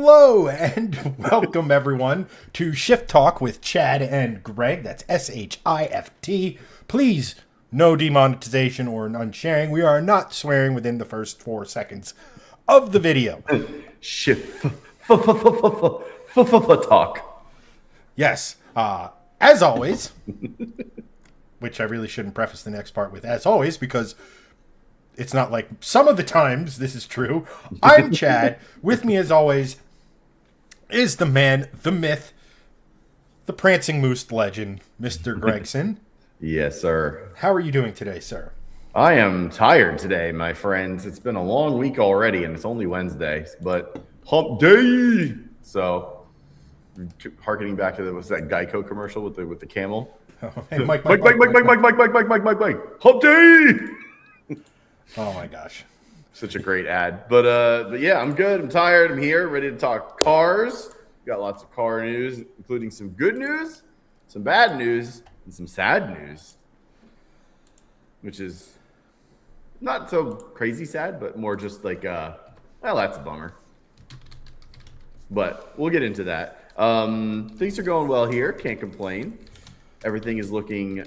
Hello and welcome everyone to Shift Talk with Chad and Greg. That's SHIFT. Please, no demonetization or unsharing. We are not swearing within the first 4 seconds of the video. Shift talk. Yes. As always, which I really shouldn't preface the next part with as always because it's not like some of the times this is true. I'm Chad. With me as always is the man, the myth, the prancing moose legend, Mr. Gregson. Yes, sir. How are you doing today, sir? I am tired today, my friends. It's been a long week already, and it's only Wednesday, but hump day. So, harkening back to what's that Geico commercial with the camel? Oh, hey, Mike, Hump day. Oh my gosh. Such a great ad. But yeah, I'm good. I'm tired. I'm here, ready to talk cars. Got lots of car news, including some good news, some bad news, and some sad news. Which is not so crazy sad, but more just like, well, that's a bummer. But we'll get into that. Things are going well here. Can't complain. Everything is looking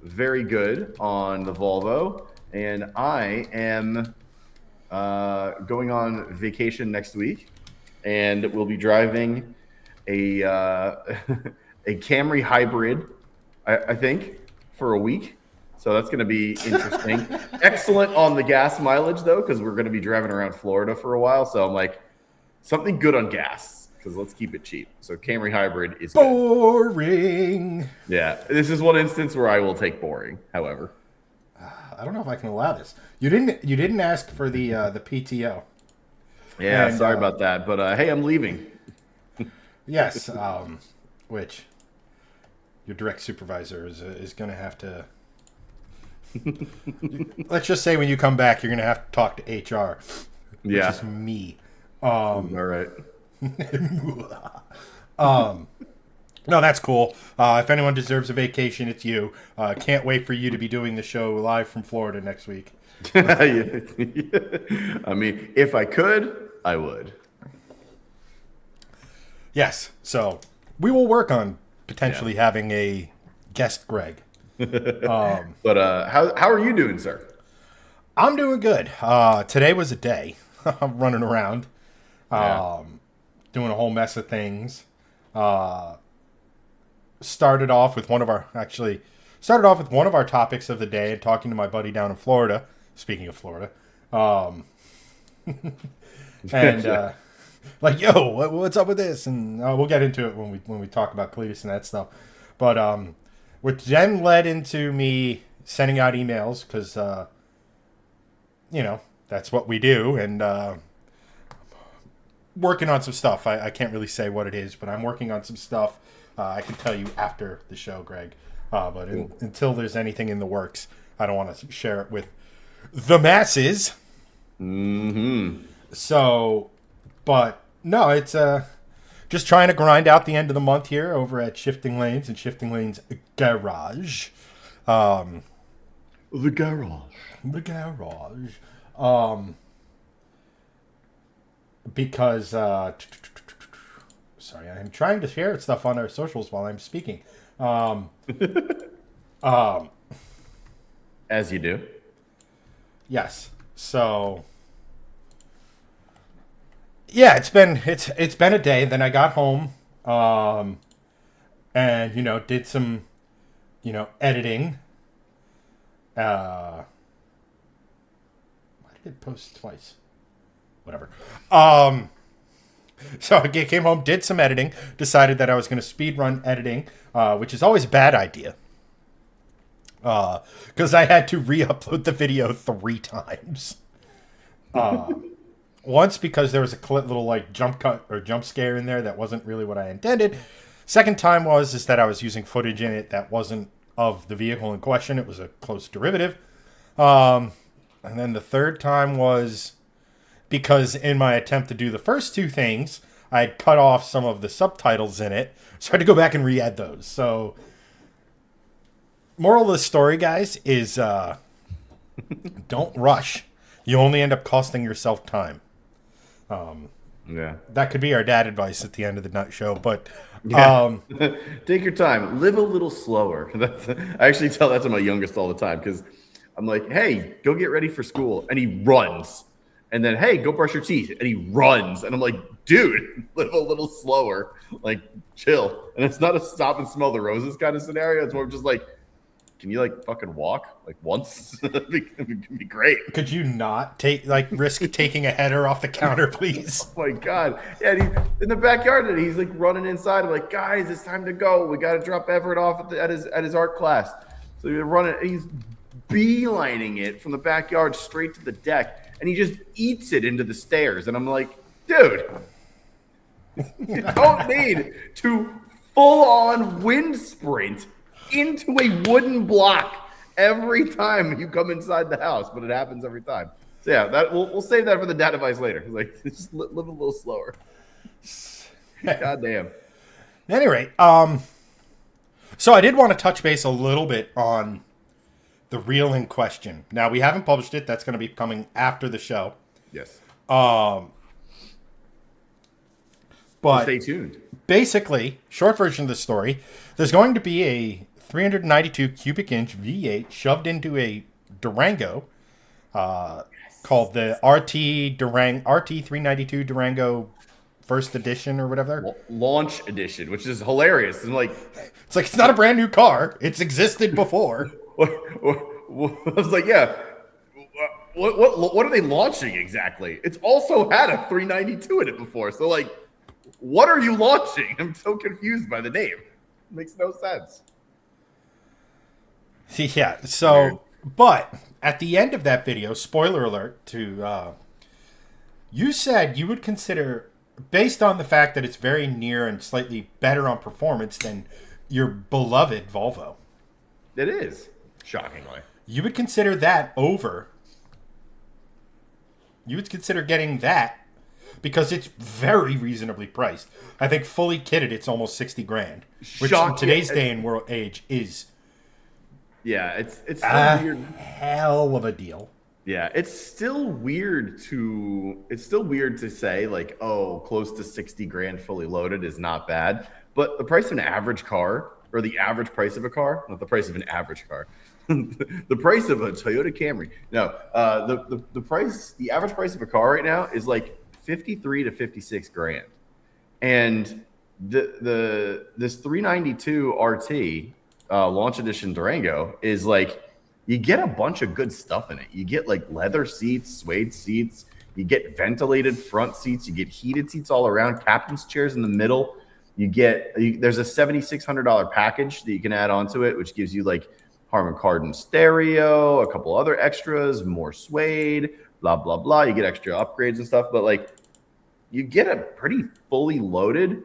very good on the Volvo. And I am going on vacation next week, and we'll be driving a a Camry hybrid, I think, for a week. So that's going to be interesting. Excellent on the gas mileage, though, because we're going to be driving around Florida for a while. So I'm like, something good on gas, because let's keep it cheap. So Camry hybrid is boring. Good. Yeah, this is one instance where I will take boring, however. I don't know if I can allow this. You didn't ask for the PTO. Yeah, and, sorry about that. But hey, I'm leaving. Yes, which your direct supervisor is going to have to. Let's just say when you come back, you're going to have to talk to HR. Which is me. All right. No, that's cool. If anyone deserves a vacation, it's you. Can't wait for you to be doing the show live from Florida next week. I mean, if I could, I would. Yes. So we will work on potentially having a guest Greg. But how are you doing, sir? I'm doing good. Today was a day. I'm running around, doing a whole mess of things. Started off with one of our topics of the day and talking to my buddy down in Florida. Speaking of Florida, and like, yo, what's up with this? And we'll get into it when we talk about Cletus and that stuff. But which then led into me sending out emails because that's what we do, and working on some stuff. I can't really say what it is, but I'm working on some stuff. I can tell you after the show, Greg. But until there's anything in the works, I don't want to share it with the masses. Mm-hmm. So, but no, it's just trying to grind out the end of the month here over at Shifting Lanes and Shifting Lanes Garage. The garage. Because sorry, I'm trying to share stuff on our socials while I'm speaking. As you do. Yes. So yeah, it's been a day. Then I got home, and did some, editing. Why did it post twice? Whatever. So I came home, did some editing, decided that I was going to speed run editing, which is always a bad idea. Because I had to re-upload the video 3 times. Once because there was a little like jump cut or jump scare in there that wasn't really what I intended. Second time was that I was using footage in it that wasn't of the vehicle in question. It was a close derivative. And then the third time was because in my attempt to do the first 2 things, I had cut off some of the subtitles in it. So I had to go back and re-add those. So moral of the story, guys, is don't rush. You only end up costing yourself time. Yeah. That could be our dad advice at the end of the nut show, but Yeah. Take your time. Live a little slower. I actually tell that to my youngest all the time because I'm like, hey, go get ready for school. And he runs. And then, hey, go brush your teeth. And he runs. And I'm like, dude, live a little slower. Like, chill. And it's not a stop and smell the roses kind of scenario. It's more just like, can you like fucking walk like once? It'd be great. could you not risk taking a header off the counter, please? Oh my god! Yeah, and he's in the backyard and he's like running inside. I'm like, guys, it's time to go. We got to drop Everett off at his art class. So he's running. He's beelining it from the backyard straight to the deck, and he just eats it into the stairs. And I'm like, dude, you don't need to full on wind sprint into a wooden block every time you come inside the house, but it happens every time. So yeah, that we'll save that for the dad advice later. Like, just live a little slower. God damn. At any rate, so I did want to touch base a little bit on the reel in question. Now, we haven't published it. That's going to be coming after the show. Yes. But stay tuned. Basically, short version of the story, there's going to be a 392 cubic inch V8 shoved into a Durango called the RT 392 Durango First Edition or whatever. Launch edition, which is hilarious. And like, it's not a brand new car. It's existed before. I was like, yeah. What are they launching exactly? It's also had a 392 in it before. So like, what are you launching? I'm so confused by the name. It makes no sense. Yeah, so, weird. But at the end of that video, spoiler alert to, you said you would consider, based on the fact that it's very near and slightly better on performance than your beloved Volvo. It is, shockingly. You would consider that over. You would consider getting that because it's very reasonably priced. I think fully kitted, it's almost 60 grand, which in today's day and world age is... Yeah, it's a weird. Hell of a deal. Yeah, it's still weird to say like, oh, close to 60 grand fully loaded is not bad. But the price of an average car, or the average price of a car, not the price of an average car, the price of a Toyota Camry. No, the average price of a car right now is like 53 to 56 grand. And this 392 RT launch edition Durango is like, you get a bunch of good stuff in it. You get like leather seats, suede seats, you get ventilated front seats, you get heated seats all around, captain's chairs in the middle. There's a $7,600 package that you can add onto it, which gives you like Harman Kardon stereo, a couple other extras, more suede, blah, blah, blah. You get extra upgrades and stuff, but like you get a pretty fully loaded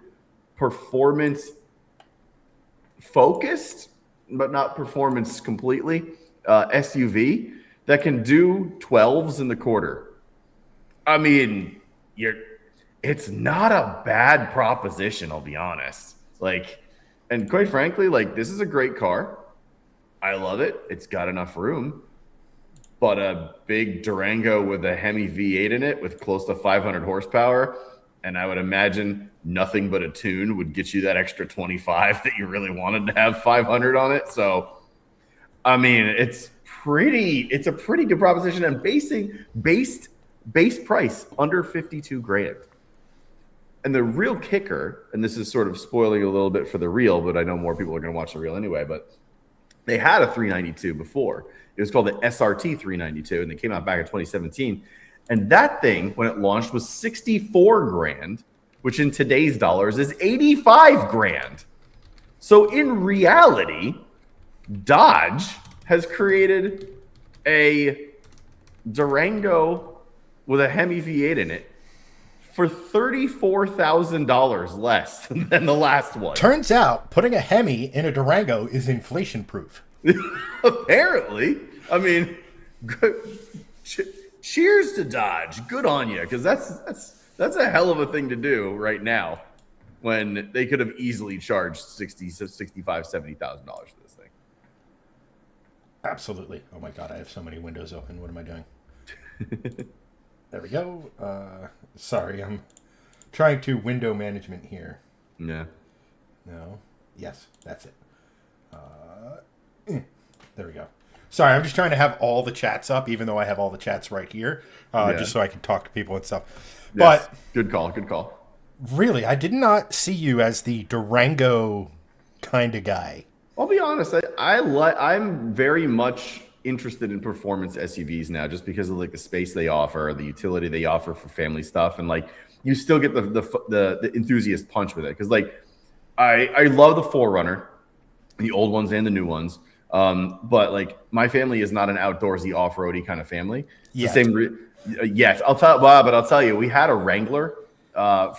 performance focused, but not performance completely, SUV that can do 12s in the quarter. I mean, it's not a bad proposition, I'll be honest. Like, and quite frankly, like, this is a great car. I love it. It's got enough room. But a big Durango with a Hemi V8 in it with close to 500 horsepower, and I would imagine nothing but a tune would get you that extra 25 that you really wanted to have 500 on it. So, I mean, it's a pretty good proposition, and base price under 52 grand. And the real kicker, and this is sort of spoiling a little bit for the reel, but I know more people are going to watch the reel anyway, but they had a 392 before. It was called the SRT 392, and they came out back in 2017. And that thing, when it launched, was 64 grand, which in today's dollars is 85 grand. So in reality, Dodge has created a Durango with a Hemi V8 in it for $34,000 less than the last one. Turns out putting a Hemi in a Durango is inflation proof. Apparently. I mean, cheers to Dodge. Good on you, because that's a hell of a thing to do right now when they could have easily charged $65,000, $70,000 for this thing. Absolutely. Oh my God, I have so many windows open. What am I doing? There we go. Sorry, I'm trying to window management here. Yeah. No. Yes, that's it. There we go. Sorry, I'm just trying to have all the chats up, even though I have all the chats right here, just so I can talk to people and stuff. Yes. But Good call. Good call. really, I did not see you as the Durango kind of guy. I'll be honest. I'm very much interested in performance SUVs now, just because of like the space they offer, the utility they offer for family stuff, and like you still get the enthusiast punch with it. Because like I love the 4Runner, the old ones and the new ones. But like my family is not an outdoorsy off-roady kind of family. It's the same. Yes, I'll tell you, we had a Wrangler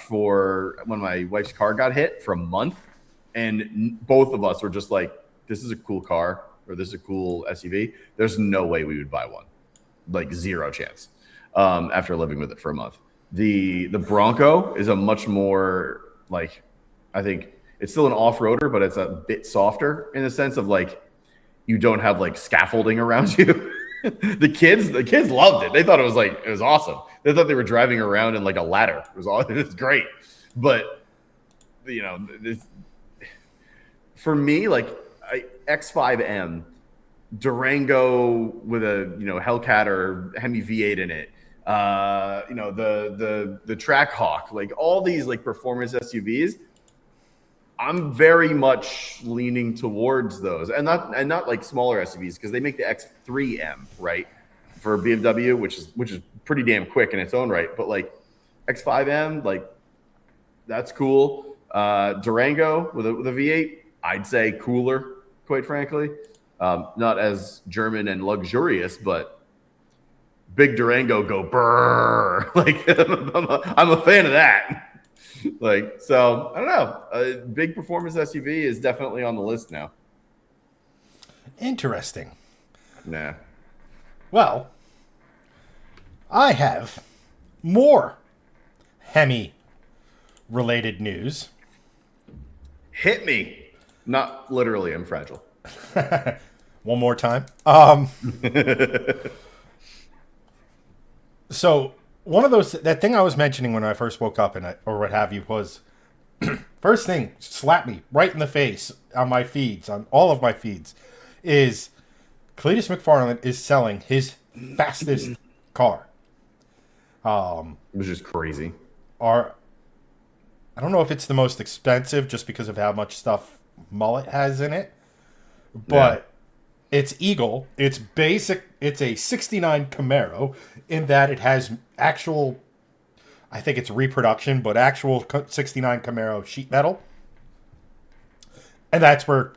for when my wife's car got hit for a month, and both of us were just like, "This is a cool car, or this is a cool SUV." There's no way we would buy one, like zero chance. After living with it for a month, the Bronco is a much more like, I think it's still an off-roader, but it's a bit softer in the sense of like, you don't have like scaffolding around you. the kids loved it. They thought it was awesome. They thought they were driving around in like a ladder. It was great. But you know, for me, like X5M, Durango with a Hellcat or Hemi V8 in it. The Trackhawk, like all these like performance SUVs. I'm very much leaning towards those, and not like smaller SUVs, because they make the X3M, right, for BMW, which is pretty damn quick in its own right. But like X5M, like that's cool. Durango with a V8, I'd say cooler, quite frankly. Not as German and luxurious, but big Durango go brrr. Like I'm a fan of that. Like, so I don't know. A big performance SUV is definitely on the list now. Interesting. Nah. Well, I have more Hemi-related news. Hit me. Not literally, I'm fragile. One more time. So one of that thing I was mentioning when I first woke up or what have you was first thing slapped me right in the face on my feeds, on all of my feeds, is Cletus McFarland is selling his fastest car. Which is crazy. I don't know if it's the most expensive just because of how much stuff Mullet has in it, but it's Eagle. It's basic. It's a 69 Camaro in that it has actual, I think it's reproduction, but actual 69 Camaro sheet metal. And that's where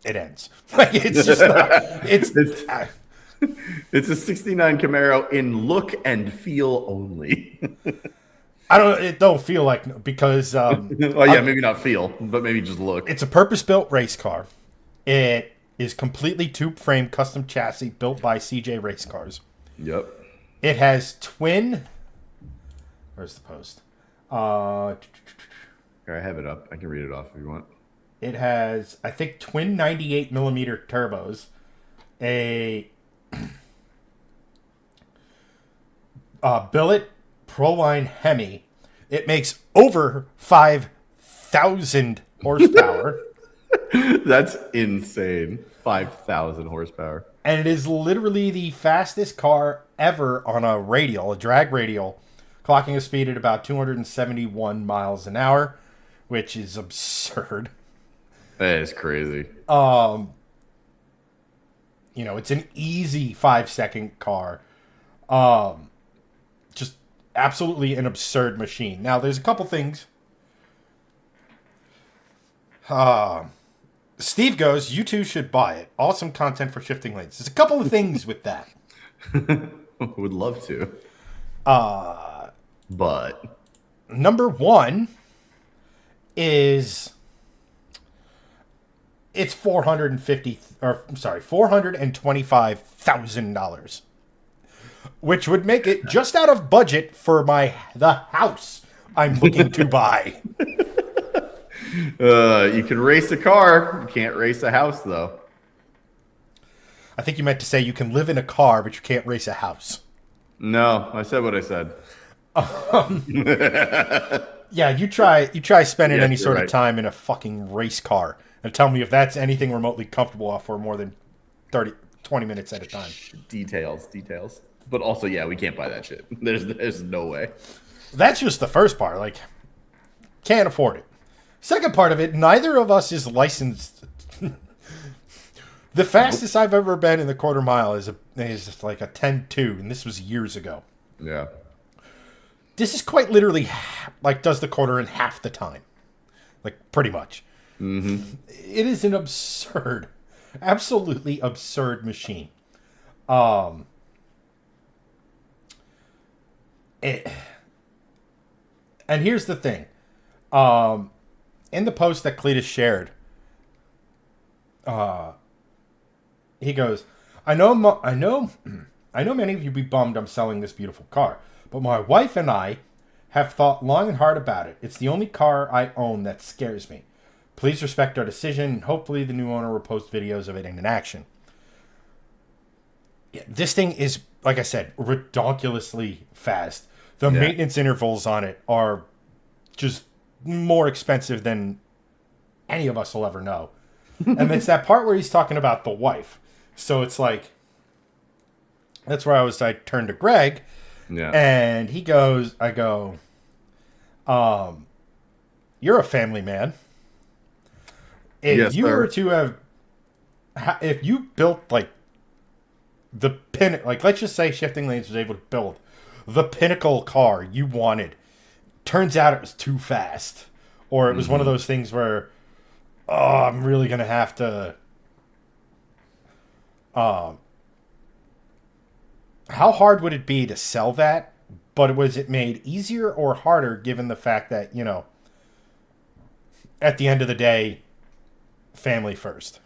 it ends. Like, it's just not, it's a 69 Camaro in look and feel only. It don't feel like, because maybe not feel, but maybe just look. It's a purpose-built race car. It is completely tube frame custom chassis built by CJ Race Cars. Yep. It has twin. Where's the post? Here, I have it up. I can read it off if you want. It has, I think, twin 98 millimeter turbos, a billet Proline Hemi. It makes over 5,000 horsepower. That's insane. 5,000 horsepower. And it is literally the fastest car ever on a drag radial, clocking a speed at about 271 miles an hour, which is absurd. That is crazy. It's an easy 5-second car. Just absolutely an absurd machine. Now, there's a couple things. Steve goes, you two should buy it. Awesome content for shifting lanes. There's a couple of things with that. Would love to. But number one is it's $425,000, which would make it just out of budget for the house I'm looking to buy. You can race a car. You can't race a house, though. I think you meant to say you can live in a car, but you can't race a house. No, I said what I said. Yeah, you try spending Yes, any you're sort right. of time in a fucking race car and tell me if that's anything remotely comfortable for more than 20 minutes at a time. Details. But also, yeah, we can't buy that shit. There's no way. That's just the first part. Like, can't afford it. Second part of it, neither of us is licensed. The fastest I've ever been in the quarter mile is like a 10.2, and this was years ago. Yeah. This is quite literally like does the quarter in half the time. Like, pretty much. Mm-hmm. It is an absurd, absolutely absurd machine. And here's the thing. In the post that Cletus shared, he goes, I know many of you be bummed I'm selling this beautiful car, but my wife and I have thought long and hard about it. It's the only car I own that scares me. Please respect our decision, and hopefully the new owner will post videos of it in action. Yeah, this thing is, like I said, ridiculously fast. The maintenance intervals on it are just more expensive than any of us will ever know. And it's that part where he's talking about the wife. So it's like, that's where I turned to Greg, and he goes, I go, you're a family man. If Yes, you sir. were to have, if you built like the pin, like let's just say Shifting Lanes was able to build the pinnacle car you wanted, turns out it was too fast, or it was one of those things where, oh, I'm really gonna have to. How hard would it be to sell that? But was it made easier or harder given the fact that, you know, at the end of the day, family first?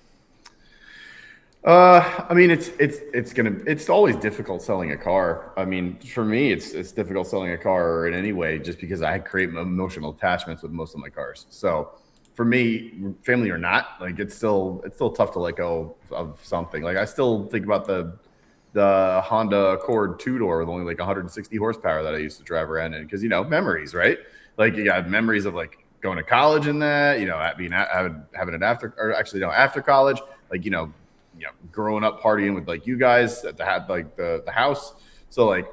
I mean, it's always difficult selling a car. I mean, for me, it's difficult selling a car in any way, just because I create emotional attachments with most of my cars. So for me, family or not, like it's still tough to let go of something. Like I still think about the Honda Accord 2-door with only like 160 horsepower that I used to drive around in, because, you know, memories, right? Like you got memories of like going to college in that, you know, having it after college, like, you know, growing up partying with like you guys at the house. So like,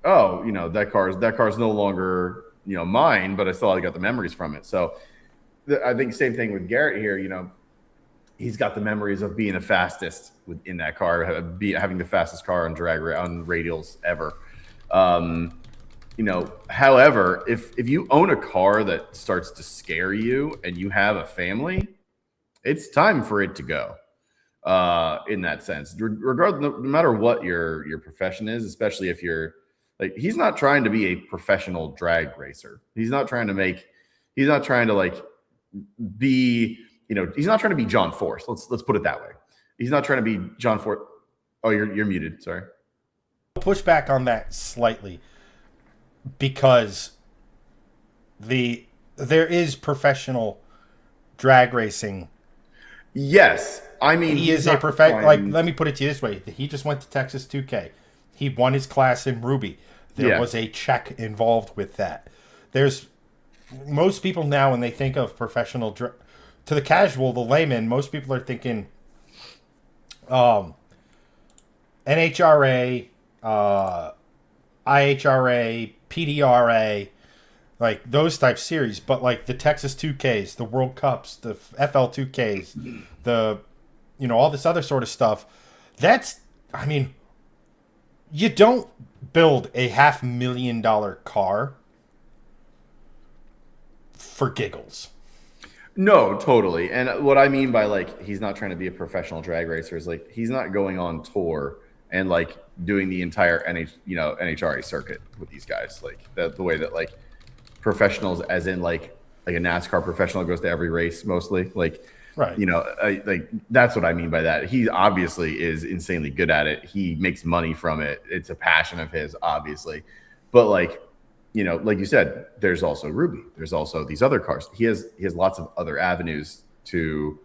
oh, you know, that car's no longer, you know, mine, but I still got the memories from it. So I think same thing with Garrett here. You know, he's got the memories of being the fastest within that car, having the fastest car on radials ever. You know, however, if you own a car that starts to scare you and you have a family, it's time for it to go. In that sense, regardless, no matter what your profession is, especially if you're like, he's not trying to be a professional drag racer. He's not trying to like be, you know, he's not trying to be John Force. Let's put it that way. He's not trying to be John Force. Oh, you're muted. Sorry. I'll push back on that slightly, because there is professional drag racing. Yes. I mean, he is a perfect. Like, let me put it to you this way: he just went to Texas 2K. He won his class in Ruby. There was a check involved with that. There's most people now, when they think of professional, to the casual, the layman, most people are thinking, NHRA, IHRA, PDRA, like those type series. But like the Texas 2Ks, the World Cups, the FL 2Ks, the, you know, all this other sort of stuff. That's, I mean, you don't build a $500,000 car for giggles. No, totally. And what I mean by like, he's not trying to be a professional drag racer is like, he's not going on tour and like doing the entire NHRA circuit with these guys. Like the way that like professionals, as in like a NASCAR professional, goes to every race mostly. Like, right. You know, like that's what I mean by that. He obviously is insanely good at it. He makes money from it. It's a passion of his, obviously. But like, you know, like you said, there's also Ruby. There's also these other cars. He has lots of other avenues to,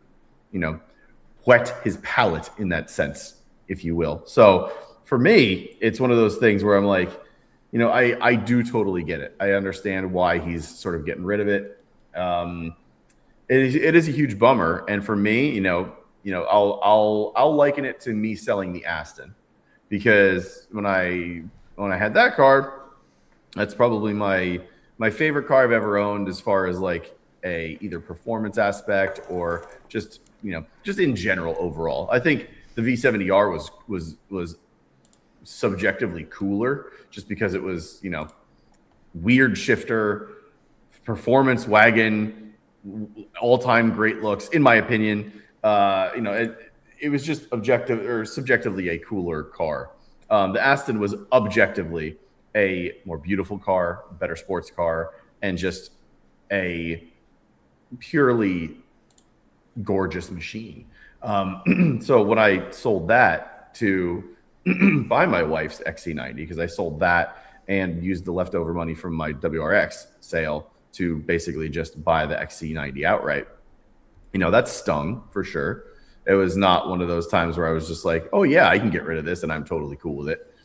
you know, whet his palate in that sense, if you will. So for me, it's one of those things where I'm like, I do totally get it. I understand why he's sort of getting rid of it. It is a huge bummer, and for me, I'll liken it to me selling the Aston, because when I had that car, that's probably my favorite car I've ever owned, as far as like a either performance aspect or just in general overall. I think the V70R was subjectively cooler, just because it was weird shifter, performance wagon, all-time great looks, in my opinion. It was just objective or subjectively a cooler car. The Aston was objectively a more beautiful car, better sports car, and just a purely gorgeous machine. So when I sold that to buy my wife's XC90, because I sold that and used the leftover money from my WRX sale to basically just buy the XC90 outright, that stung for sure. It was not one of those times where I was just like, oh yeah, I can get rid of this and I'm totally cool with it.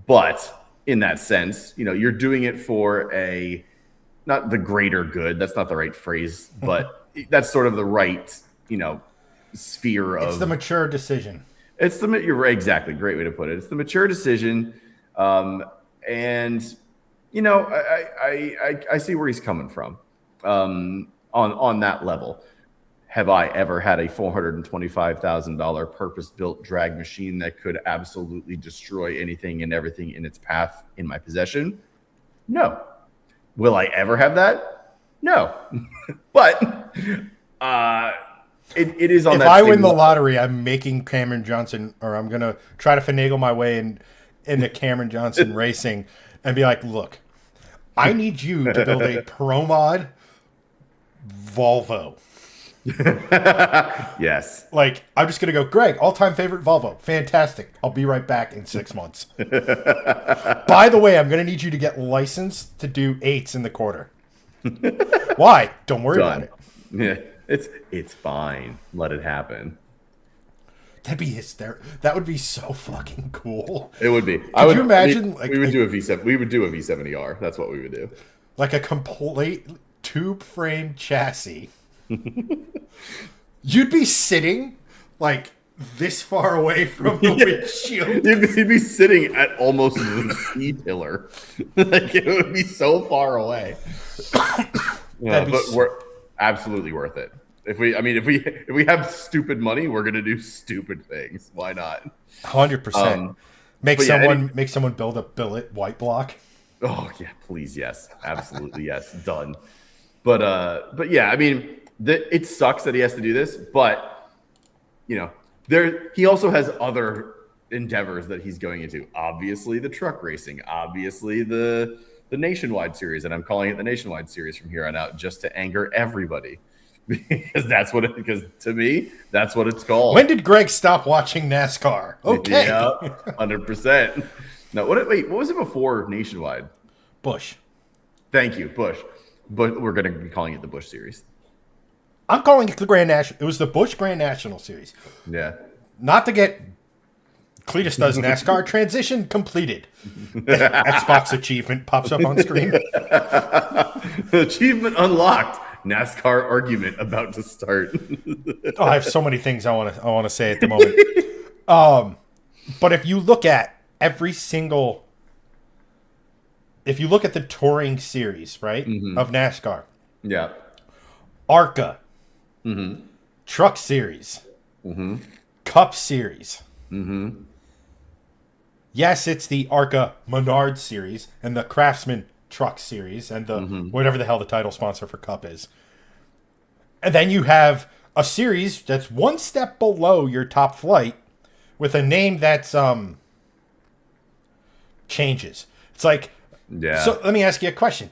But in that sense, you're doing it for not the greater good. That's not the right phrase, but that's sort of the right, sphere of. It's the mature decision. You're right, exactly. Great way to put it. It's the mature decision. And I see where he's coming from on that level. Have I ever had a $425,000 purpose-built drag machine that could absolutely destroy anything and everything in its path in my possession? No. Will I ever have that? No. But it is on that. If I win the lottery, I'm making Cameron Johnson, or I'm going to try to finagle my way into Cameron Johnson racing and be like, look, I need you to build a Pro Mod Volvo. Yes. Like, I'm just going to go, Greg, all-time favorite Volvo. Fantastic. I'll be right back in 6 months. By the way, I'm going to need you to get licensed to do 8s in the quarter. Why? Don't worry about it. Yeah, it's fine. Let it happen. That'd be hysterical. That would be so fucking cool. It would be. Could you imagine? We would do a V7. We would do a V70R. That's what we would do. Like a complete tube frame chassis. You'd be sitting like this far away from the windshield. You'd be sitting at almost the C pillar. Like, it would be so far away. But we're absolutely worth it. If we have stupid money, we're gonna do stupid things. Why not? 100%. Make someone build a billet white block. Oh yeah, please, yes, absolutely, yes, done. But yeah, it sucks that he has to do this, but he also has other endeavors that he's going into. Obviously, the truck racing. Obviously, the Nationwide series, and I'm calling it the Nationwide series from here on out, just to anger everybody. Because to me, that's what it's called. When did Greg stop watching NASCAR? Okay. Yeah, 100%. No, what was it before Nationwide? Busch. Thank you, Busch. But we're going to be calling it the Busch series. I'm calling it the Grand National. It was the Busch Grand National series. Yeah. Not to get Cletus does NASCAR transition completed. Xbox achievement pops up on screen. Achievement unlocked. NASCAR argument about to start. I have so many things I want to say at the moment. But if you look at if you look at the touring series, right, of NASCAR, yeah, ARCA, Truck Series, Cup Series. Yes, it's the ARCA Menard Series and the Craftsman Truck Series and the whatever the hell the title sponsor for Cup is. And then you have a series that's one step below your top flight with a name that's changes. It's like, yeah. So let me ask you a question.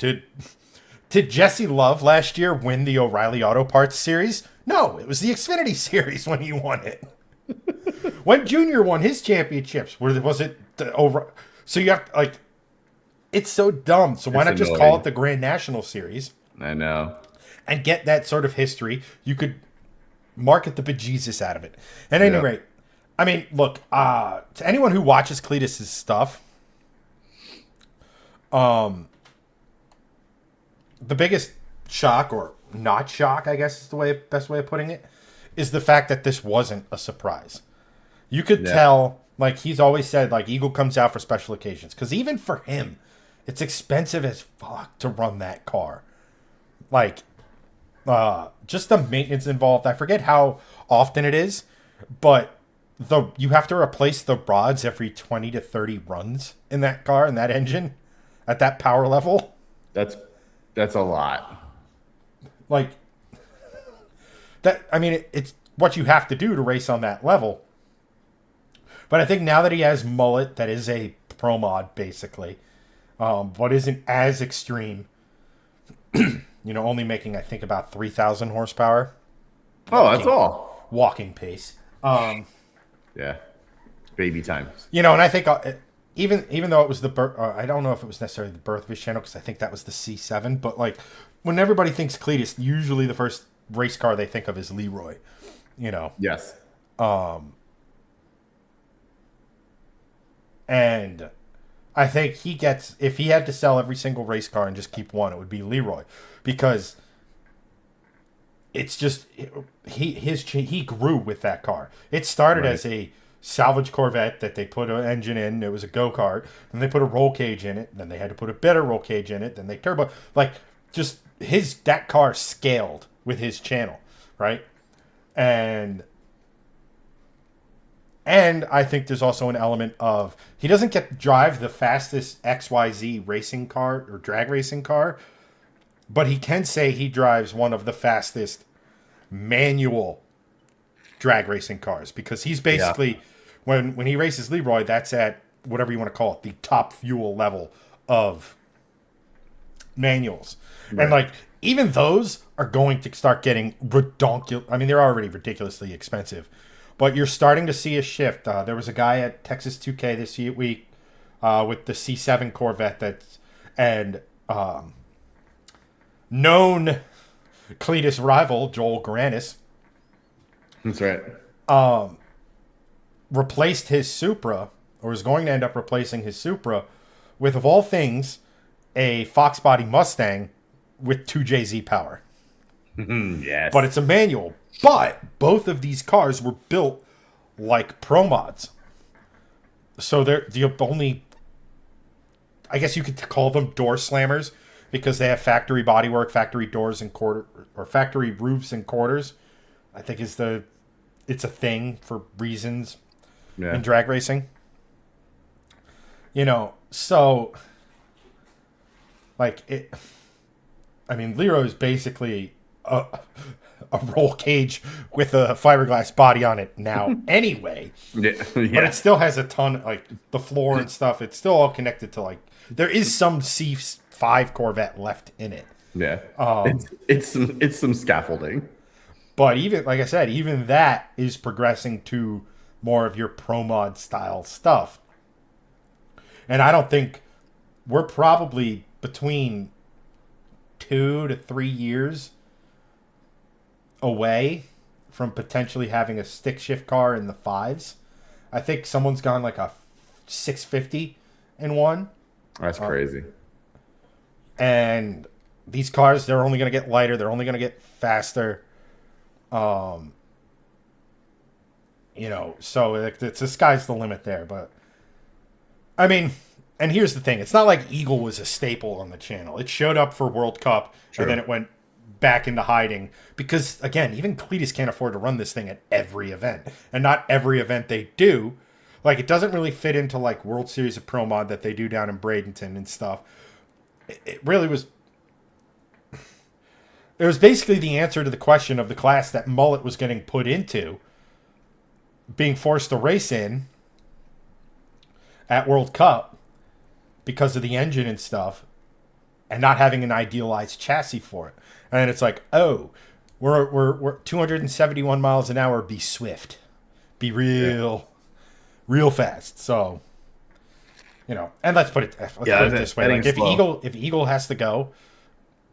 Did Jesse Love last year win the O'Reilly Auto Parts series? No, it was the Xfinity series when he won it. When Junior won his championships, was it over? So you have it's so dumb. So why not just call it the Grand National Series? I know. And get that sort of history. You could market the bejesus out of it. At any rate, look, to anyone who watches Cletus's stuff, The biggest shock, or not shock, I guess is the best way of putting it, is the fact that this wasn't a surprise. You could tell, like he's always said, like Eagle comes out for special occasions. Because even for him, it's expensive as fuck to run that car. Like, just the maintenance involved. I forget how often it is, but you have to replace the rods every 20 to 30 runs in that car, in that engine, at that power level. That's a lot. Like that. I mean, it's what you have to do to race on that level. But I think now that he has mullet, that is a pro mod basically, but isn't as extreme. Only making I think about 3,000 horsepower. That's all. Walking pace. Yeah, baby time. And I think even though it was the birth, I don't know if it was necessarily the birth of his channel because I think that was the C7. But like when everybody thinks Cletus, usually the first race car they think of is Leroy. Yes. And I think if he had to sell every single race car and just keep one, it would be Leroy, because it's just he grew with that car. It started as a salvage Corvette that they put an engine in. It was a go-kart. Then they put a roll cage in it. Then they had to put a better roll cage in it. Then they turbo. Like, just that car scaled with his channel, right? And I think there's also an element of he doesn't get to drive the fastest XYZ racing car or drag racing car, but he can say he drives one of the fastest manual drag racing cars, because he's basically when he races Leroy, that's at whatever you want to call it, the top fuel level of manuals. Right. And like even those are going to start getting ridiculous. I mean, they're already ridiculously expensive. But you're starting to see a shift. There was a guy at Texas 2K this week with the C7 Corvette and known Cletus rival Joel Garanis. That's right. Replaced his Supra, or is going to end up replacing his Supra, with, of all things, a Fox body Mustang with 2JZ power. Yes. But it's a manual. But both of these cars were built like pro mods. So they're the only, I guess you could call them door slammers, because they have factory bodywork, factory doors and factory roofs and quarters. I think it's a thing for reasons in drag racing. So like it. I mean, Leroy's basically a roll cage with a fiberglass body on it now anyway. Yeah. But it still has a ton, like the floor and stuff. It's still all connected to, like, there is some C5 Corvette left in it. Yeah. It's some scaffolding. But even, like I said, even that is progressing to more of your pro mod style stuff. And I don't think we're probably between 2 to 3 years away from potentially having a stick shift car in the 5s. I think someone's gone like a 650 in one. That's crazy. And these cars, they're only going to get lighter. They're only going to get faster. So it's the sky's the limit there. But I mean, and here's the thing. It's not like Eagle was a staple on the channel. It showed up for World Cup, and then it went back into hiding. Because, again, even Cletus can't afford to run this thing at every event. And not every event they do. Like, it doesn't really fit into, like, World Series of Pro Mod that they do down in Bradenton and stuff. It really was... It was basically the answer to the question of the class that Mullet was getting put into, being forced to race in at World Cup because of the engine and stuff, and not having an idealized chassis for it. And then it's like, oh, we're 271 miles an hour. Be swift, be real fast. So, and let's put it this way: like if Eagle has to go,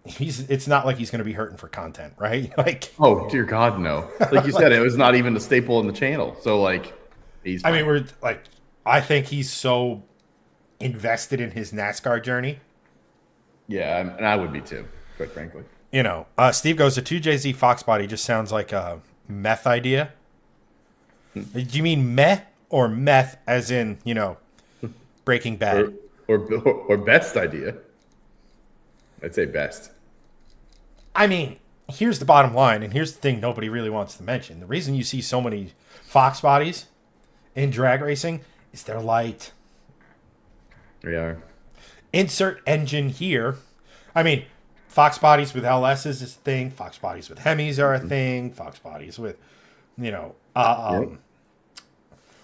it's not like he's going to be hurting for content, right? Like, oh dear God, no. Like you said, it was not even a staple in the channel. So like, he's fine. I mean, I think he's so invested in his NASCAR journey. Yeah, and I would be too, quite frankly. You know, Steve goes, the 2JZ Fox body just sounds like a meth idea. Do you mean meh or meth as in, you know, Breaking Bad? Or best idea. I'd say best. I mean, here's the bottom line, and here's the thing nobody really wants to mention. The reason you see so many Fox bodies in drag racing is they're light. They are. Insert engine here. I mean, Fox bodies with LSs is a thing. Fox bodies with Hemis are a thing. Fox bodies with, you know,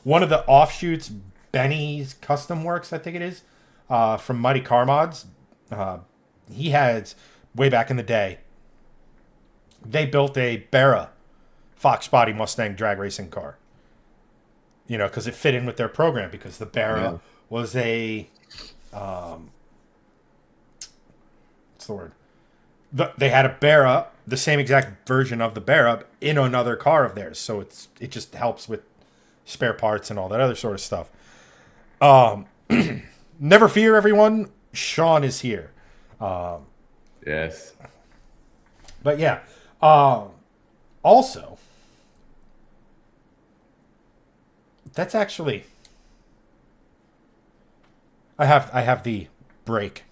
one of the offshoots, Benny's Custom Works, I think it is, from Mighty Car Mods. He had, way back in the day, they built a Barra Fox body Mustang drag racing car. You know, because it fit in with their program, because the Barra was a, what's the word? They had a Barra, the same exact version of the Barra, in another car of theirs. So it just helps with spare parts and all that other sort of stuff. Never fear, everyone. Sean is here. Yes. But yeah. Also, that's actually, I have the break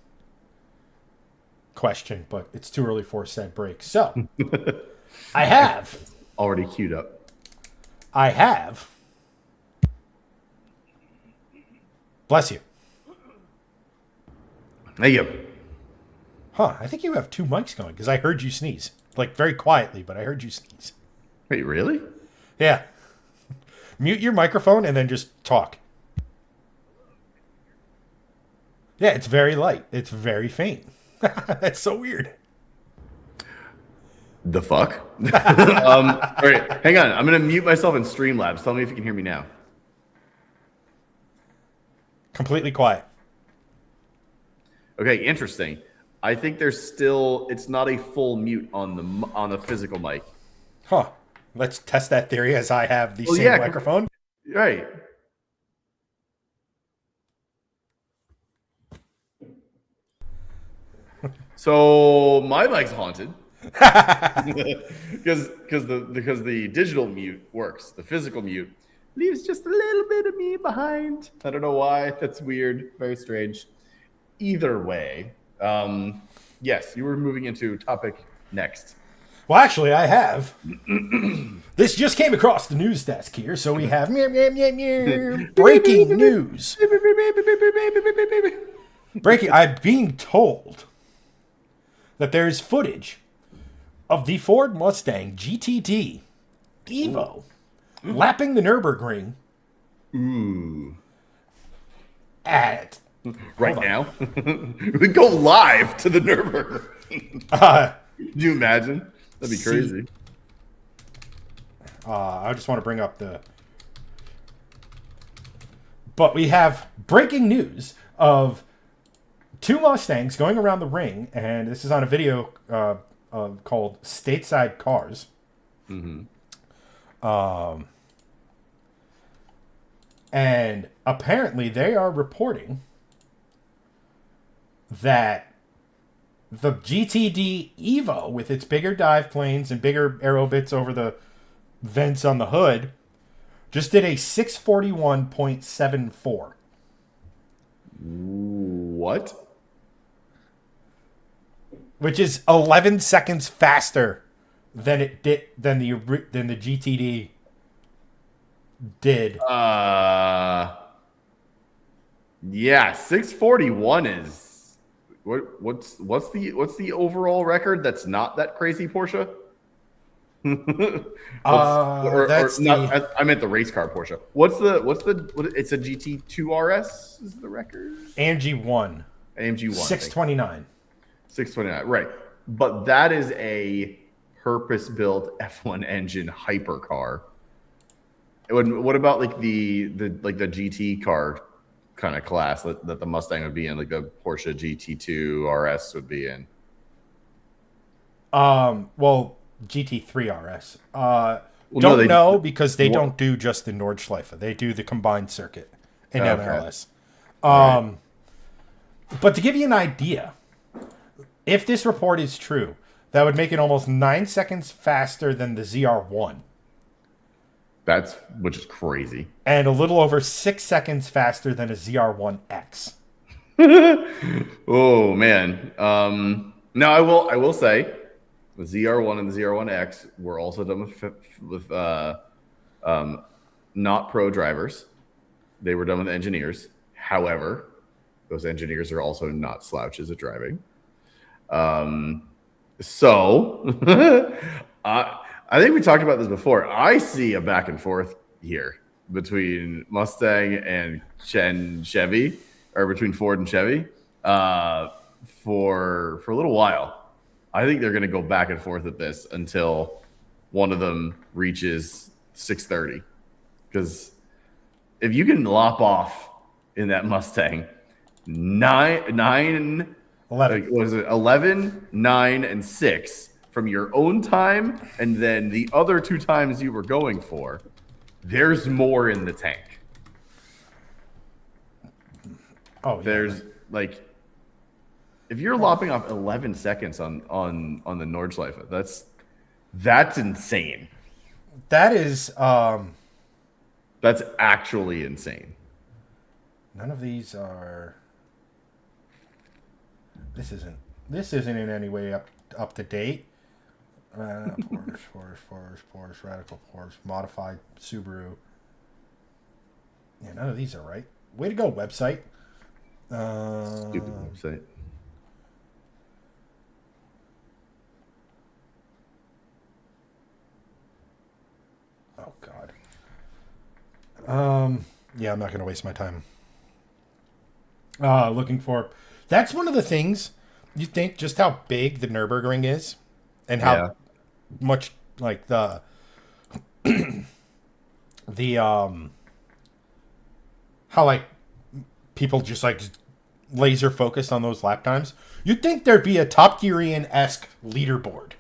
question, but it's too early for said break. So I have already queued up. Bless you. Thank you. Huh, I think you have two mics going, because I heard you sneeze. Like, very quietly, but I heard you sneeze. Wait, really? Yeah. Mute your microphone and then just talk. Yeah, it's very light. It's very faint. That's so weird. The fuck? All right, hang on. I'm going to mute myself in Streamlabs. Tell me if you can hear me now. Completely quiet. Okay, interesting. I think there's still, it's not a full mute on the physical mic. Huh. Let's test that theory as I have the same microphone. Right. So my mic's haunted because the digital mute works. The physical mute leaves just a little bit of me behind. I don't know why. That's weird. Very strange. Either way, yes, you were moving into topic next. Well, actually, I have. This just came across the news desk here, so we have breaking news. I'm being told that there is footage of the Ford Mustang GTD Evo lapping the Nurburgring. Ooh. At right now, we go live to the Nurburgring. Can you imagine? That'd be crazy. I just want to bring up the. But we have breaking news of two Mustangs going around the ring, and this is on a video called Stateside Cars. Mm-hmm. And apparently they are reporting that the GTD Evo, with its bigger dive planes and bigger aero bits over the vents on the hood, just did a 641.74. What? Which is 11 seconds faster than it did than the GTD did. Yeah, 641 is what's the overall record that's not that crazy Porsche? I meant the race car Porsche. What's it's a GT2 RS is the record? AMG 1. 629. 629, right. But that is a purpose-built F1 engine hypercar. What about like the GT car kind of class that the Mustang would be in, like the Porsche GT2 RS would be in? Well, GT3 RS. Don't know because they don't do just the Nordschleife. They do the combined circuit in MLS. Right. But to give you an idea, if this report is true, that would make it almost 9 seconds faster than the ZR1. Which is crazy. And a little over 6 seconds faster than a ZR1X. Oh man. Now I will say the ZR1 and the ZR1X were also done with not pro drivers. They were done with engineers. However, those engineers are also not slouches at driving. So I think we talked about this before. I see a back and forth here between Mustang and Chevy, or between Ford and Chevy, for a little while. I think they're going to go back and forth at this until one of them reaches 630. Because if you can lop off in that Mustang 11, 9, and 6 from your own time, and then the other 2 times you were going for, there's more in the tank. Oh, yeah. There's like, if you're lopping off 11 seconds on the Nordschleife, that's insane. That is That's actually insane. None of these are. This isn't in any way up to date. Porsche, Radical Porsche, Modified Subaru. Yeah, none of these are right. Way to go, website. Stupid website. Oh God. Yeah, I'm not going to waste my time. Looking for. That's one of the things. You think just how big the Nurburgring is, and how much like the how like people just like laser focused on those lap times. You'd think there'd be a Top Gearian-esque leaderboard,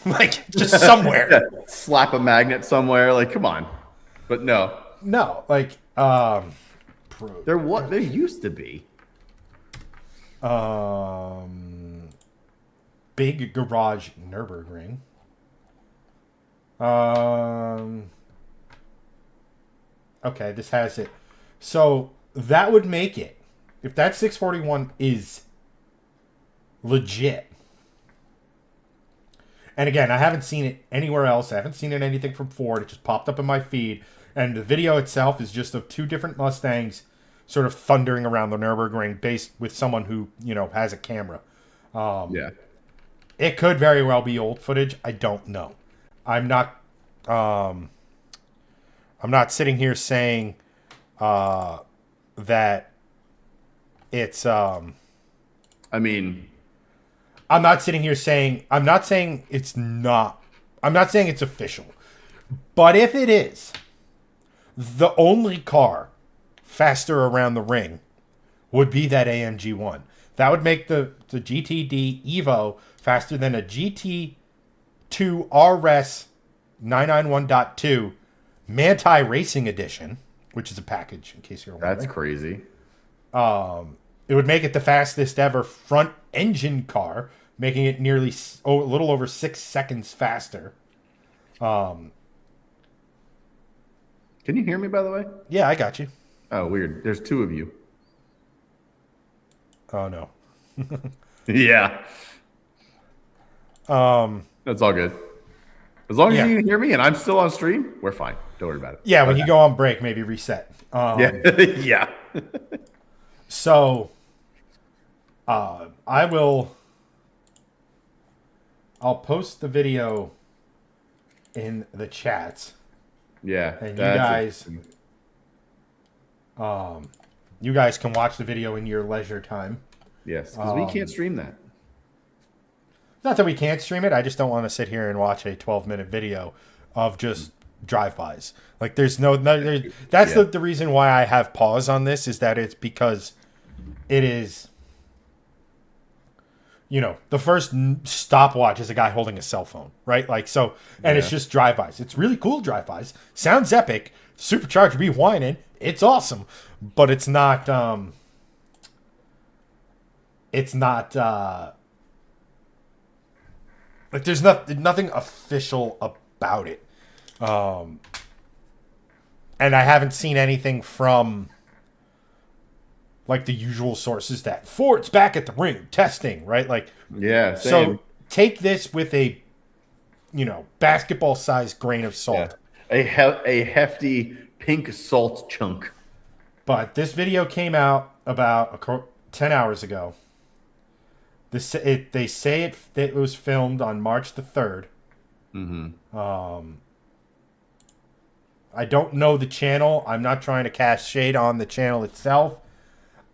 like just somewhere. Yeah, slap a magnet somewhere. Like, come on, but no, like there used to be. Big Garage Nurburgring. Okay, this has it. So that would make it, if that 641 is legit. And again, I haven't seen it anywhere else. I haven't seen it anything from Ford. It just popped up in my feed. And the video itself is just of 2 different Mustangs sort of thundering around the Nürburgring based with someone who, has a camera. It could very well be old footage. I don't know. I'm not sitting here saying that it's I'm not sitting here saying I'm not saying it's official. But if it is, the only car faster around the ring would be that AMG 1. That would make the GTD Evo faster than a GT2 RS 991.2 Manti Racing Edition, which is a package, in case you're wondering. That's crazy. It would make it the fastest ever front engine car, making it nearly a little over 6 seconds faster. Can you hear me, by the way? Yeah, I got you. Oh, weird. There's 2 of you. Oh, no. Yeah. That's all good. As long as you can hear me and I'm still on stream, we're fine. Don't worry about it. Yeah, when you go on break, maybe reset. Yeah. So, I'll post the video in the chats. Yeah. And you guys can watch the video in your leisure time. Yes, because we can't stream that. Not that we can't stream it. I just don't want to sit here and watch a 12-minute video of just drive-bys. Like, that's the reason why I have pause on this, is that it's because it is, the first stopwatch is a guy holding a cell phone, right? Like, so, and it's just drive-bys. It's really cool drive-bys. Sounds epic. Supercharger be whining. It's awesome. But it's not, it's not like there's nothing official about it. And I haven't seen anything from like the usual sources that Ford's back at the ring testing, right? Like, yeah. Same. So take this with a, basketball-sized grain of salt. Yeah. A hefty pink salt chunk. But this video came out about 10 hours ago. They say it was filmed on March the 3rd. Mm-hmm. I don't know the channel. I'm not trying to cast shade on the channel itself.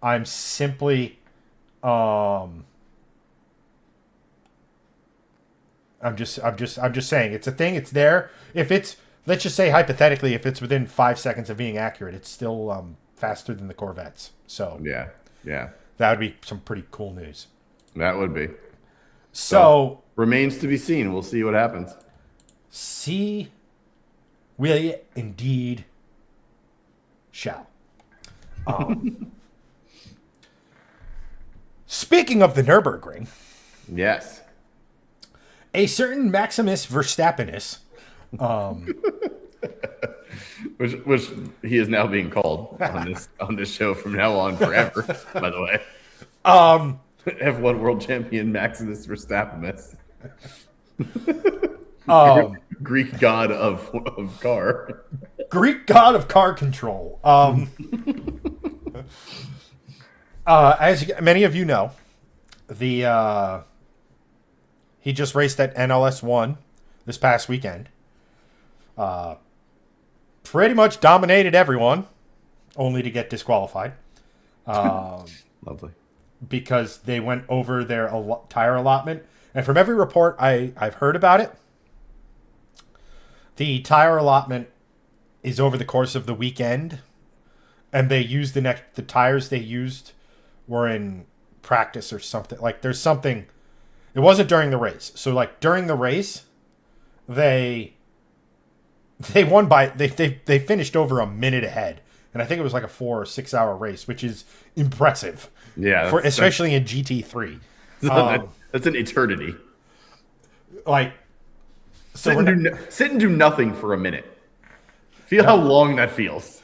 I'm simply, I'm just saying it's a thing. It's there. If it's, let's just say hypothetically, if it's within 5 seconds of being accurate, it's still faster than the Corvettes. So yeah, that would be some pretty cool news. That would be. So remains to be seen. We'll see what happens. We indeed shall. Speaking of the Nurburgring, yes, a certain Maximus Verstappenus, which he is now being called on this show from now on forever. By the way, F1 World Champion Maximus Verstappenus, Greek god of car, Greek god of car control. As many of you know, he just raced at NLS1 this past weekend. Pretty much dominated everyone, only to get disqualified. Lovely. Because they went over their tire allotment. And from every report I've heard about it, the tire allotment is over the course of the weekend. And they used the tires they used were in practice or something. Like there's something. It wasn't during the race. So like during the race, they won by they finished over a minute ahead. And I think it was like a 4 or 6 hour race, which is impressive. Yeah, especially in GT3. That's an eternity. Like sit and do nothing for a minute. Feel how long that feels.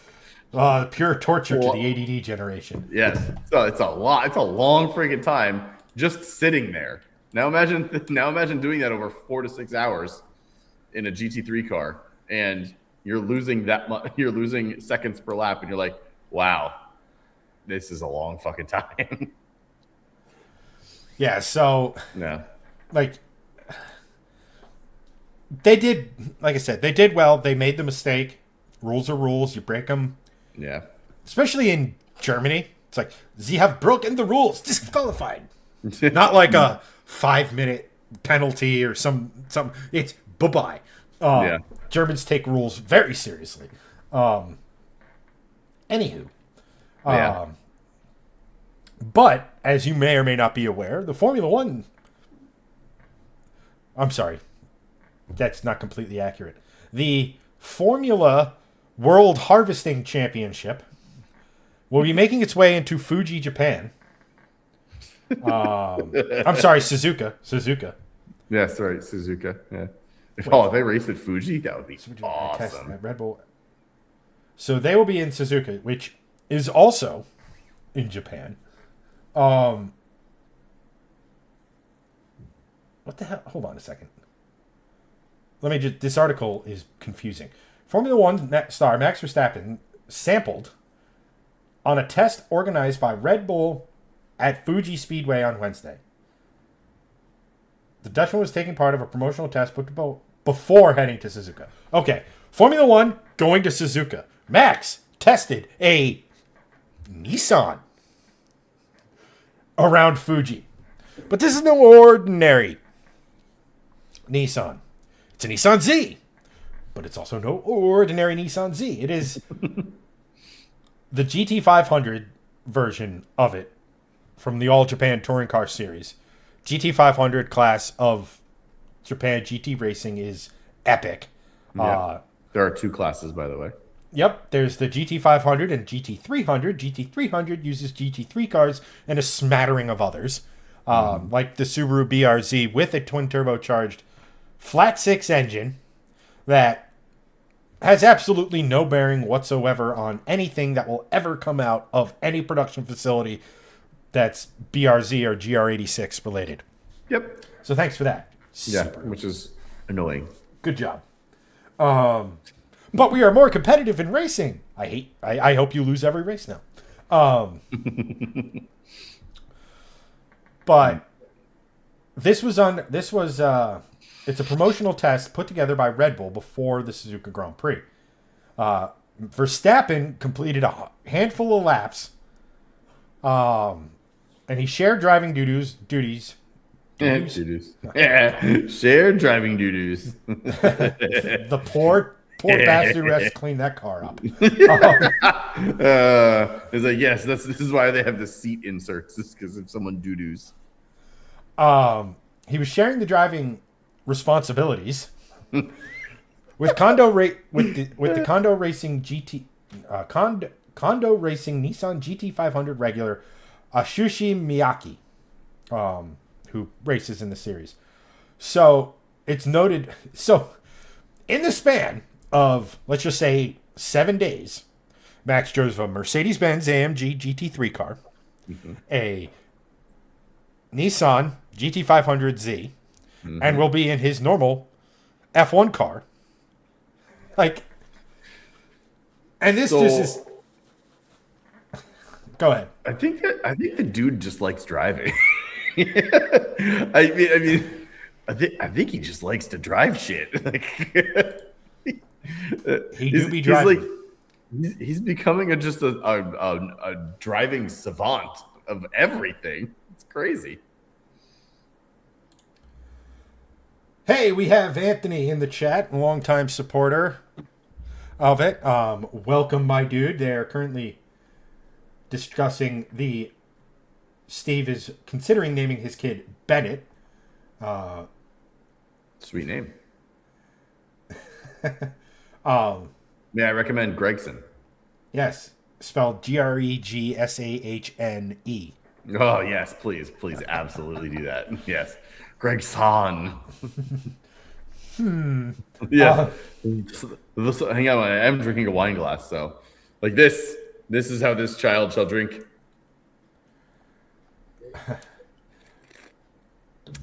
Pure torture to the ADD generation. Yes, so it's a lot. It's a long freaking time just sitting there. Now imagine doing that over 4 to 6 hours in a GT3 car, and you're losing that much. You're losing seconds per lap, and you're like, "Wow, this is a long fucking time." Yeah. So yeah, like they did. Like I said, they did well. They made the mistake. Rules are rules. You break them. Yeah. Especially in Germany, it's like, "Sie have broken the rules, disqualified." Not like a 5-minute penalty or some. It's bye-bye. Yeah. Germans take rules very seriously. Anywho. Yeah. But, as you may or may not be aware, the Formula One... I'm sorry. That's not completely accurate. The Formula World Harvesting Championship will be making its way into Fuji, Japan. I'm sorry, Suzuka. Yeah, sorry, Suzuka. Yeah. If they raced at Fuji, that would be awesome. Red Bull. So they will be in Suzuka, which is also in Japan. What the hell? Hold on a second. This article is confusing. Formula One star Max Verstappen sampled on a test organized by Red Bull at Fuji Speedway on Wednesday. The Dutchman was taking part of a promotional test before heading to Suzuka. Okay, Formula One going to Suzuka. Max tested a Nissan around Fuji. But this is no ordinary Nissan. It's a Nissan Z. But it's also no ordinary Nissan Z. It is the GT500 version of it from the All Japan Touring Car Series. GT500 class of Japan GT racing is epic. Yeah. There are 2 classes, by the way. Yep, there's the GT500 and GT300. GT300 uses GT3 cars and a smattering of others, like the Subaru BRZ with a twin turbocharged flat six engine that has absolutely no bearing whatsoever on anything that will ever come out of any production facility that's BRZ or GR86 related. Yep. So thanks for that. Yeah, Super. which is annoying. Good job. But we are more competitive in racing. I hope you lose every race now. But it's a promotional test put together by Red Bull before the Suzuka Grand Prix. Verstappen completed a handful of laps, and he shared driving duties. Yeah, shared driving doo-doos. The poor bastard who has to clean that car up. It's like, yes, this is why they have the seat inserts. It's because if someone doo-doos. He was sharing the driving responsibilities with Kondo with the Kondo Racing Kondo Racing Nissan GT500 regular Atsushi Miyake, who races in the series. So it's noted. So in the span of, let's just say, 7 days, Max drove a Mercedes-Benz AMG GT3 car, a Nissan GT500Z, and will be in his normal F1 car. Like, and this just is. Go ahead. I think the dude just likes driving. I think he just likes to drive shit. Like, he do be driving. He's becoming a driving savant of everything. It's crazy. Hey, we have Anthony in the chat, a longtime supporter of it. Welcome, my dude. They're currently discussing Steve is considering naming his kid Bennett. Sweet name. May I recommend Gregson? Yes, spelled Gregsahne. Oh yes, please, absolutely do that. Yes, Gregson. Yeah. Hang on, I'm drinking a wine glass, so like this. This is how this child shall drink.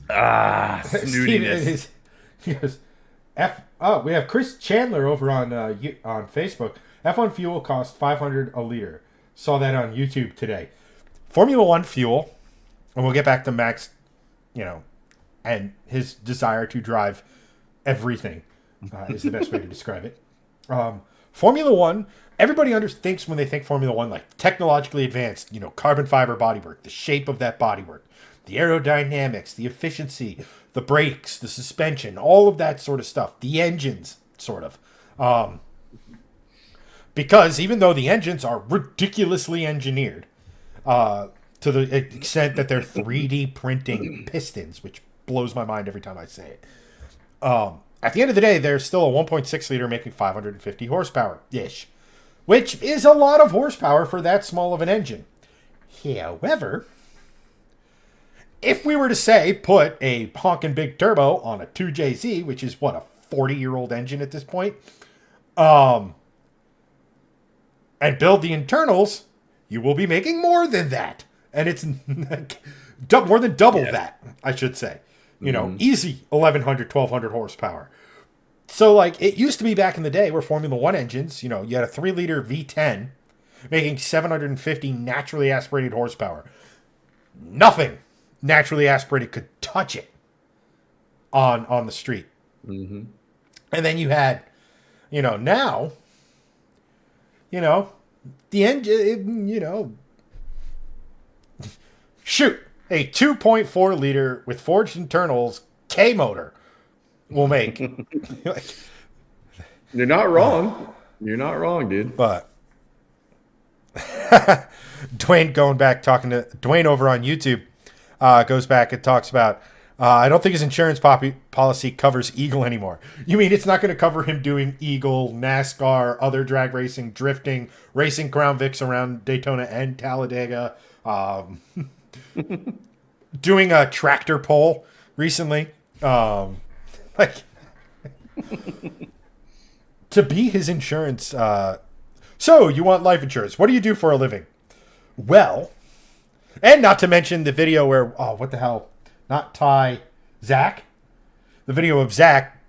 Snootiness. He goes, we have Chris Chandler over on Facebook. F1 fuel costs $500 a liter. Saw that on YouTube today. Formula One fuel, and we'll get back to Max, and his desire to drive everything is the best way to describe it. Formula One, everybody thinks when they think Formula One, like technologically advanced, carbon fiber bodywork, the shape of that bodywork, the aerodynamics, the efficiency, the brakes, the suspension, all of that sort of stuff, the engines, sort of. Because even though the engines are ridiculously engineered, to the extent that they're 3D printing pistons, which blows my mind every time I say it. At the end of the day, they're still a 1.6 liter making 550 horsepower-ish, which is a lot of horsepower for that small of an engine. However, if we were to say put a honkin' big turbo on a 2JZ, which is what, a 40-year-old engine at this point, and build the internals, you will be making more than that. And it's more than double that, I should say. Easy 1,100, 1,200 horsepower. So, like, it used to be back in the day where Formula One engines, you had a 3-liter V10 making 750 naturally aspirated horsepower. Nothing naturally aspirated could touch it on the street. And then you had, now, the engine, shoot, a 2.4 liter with forged internals K motor will make. You're not wrong. You're not wrong, dude. But Dwayne going back, talking to Dwayne over on YouTube, goes back and talks about I don't think his insurance policy covers Eagle anymore. You mean it's not going to cover him doing Eagle, NASCAR, other drag racing, drifting, racing Crown Vics around Daytona and Talladega, doing a tractor pull recently. Like, to be his insurance. So, you want life insurance. What do you do for a living? Well, and not to mention the video where, oh, what the hell? Not Ty, Zach. The video of Zach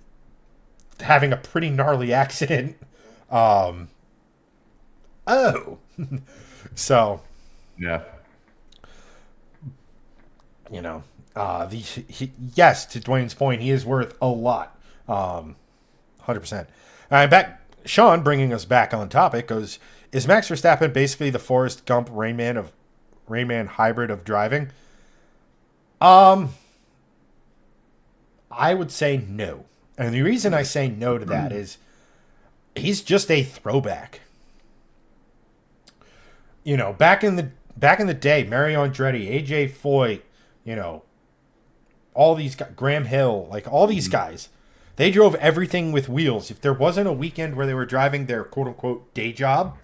having a pretty gnarly accident. So, yeah. You know, yes, to Dwayne's point, he is worth a lot. 100%. Back, Sean, bringing us back on topic, goes, is Max Verstappen basically the Forrest Gump Rain Man hybrid of driving? I would say no. And the reason I say no to that is he's just a throwback. You know, back in the day, Mario Andretti, AJ Foyt, you know, all these guys, Graham Hill, like all these guys, they drove everything with wheels. If there wasn't a weekend where they were driving their quote unquote day job,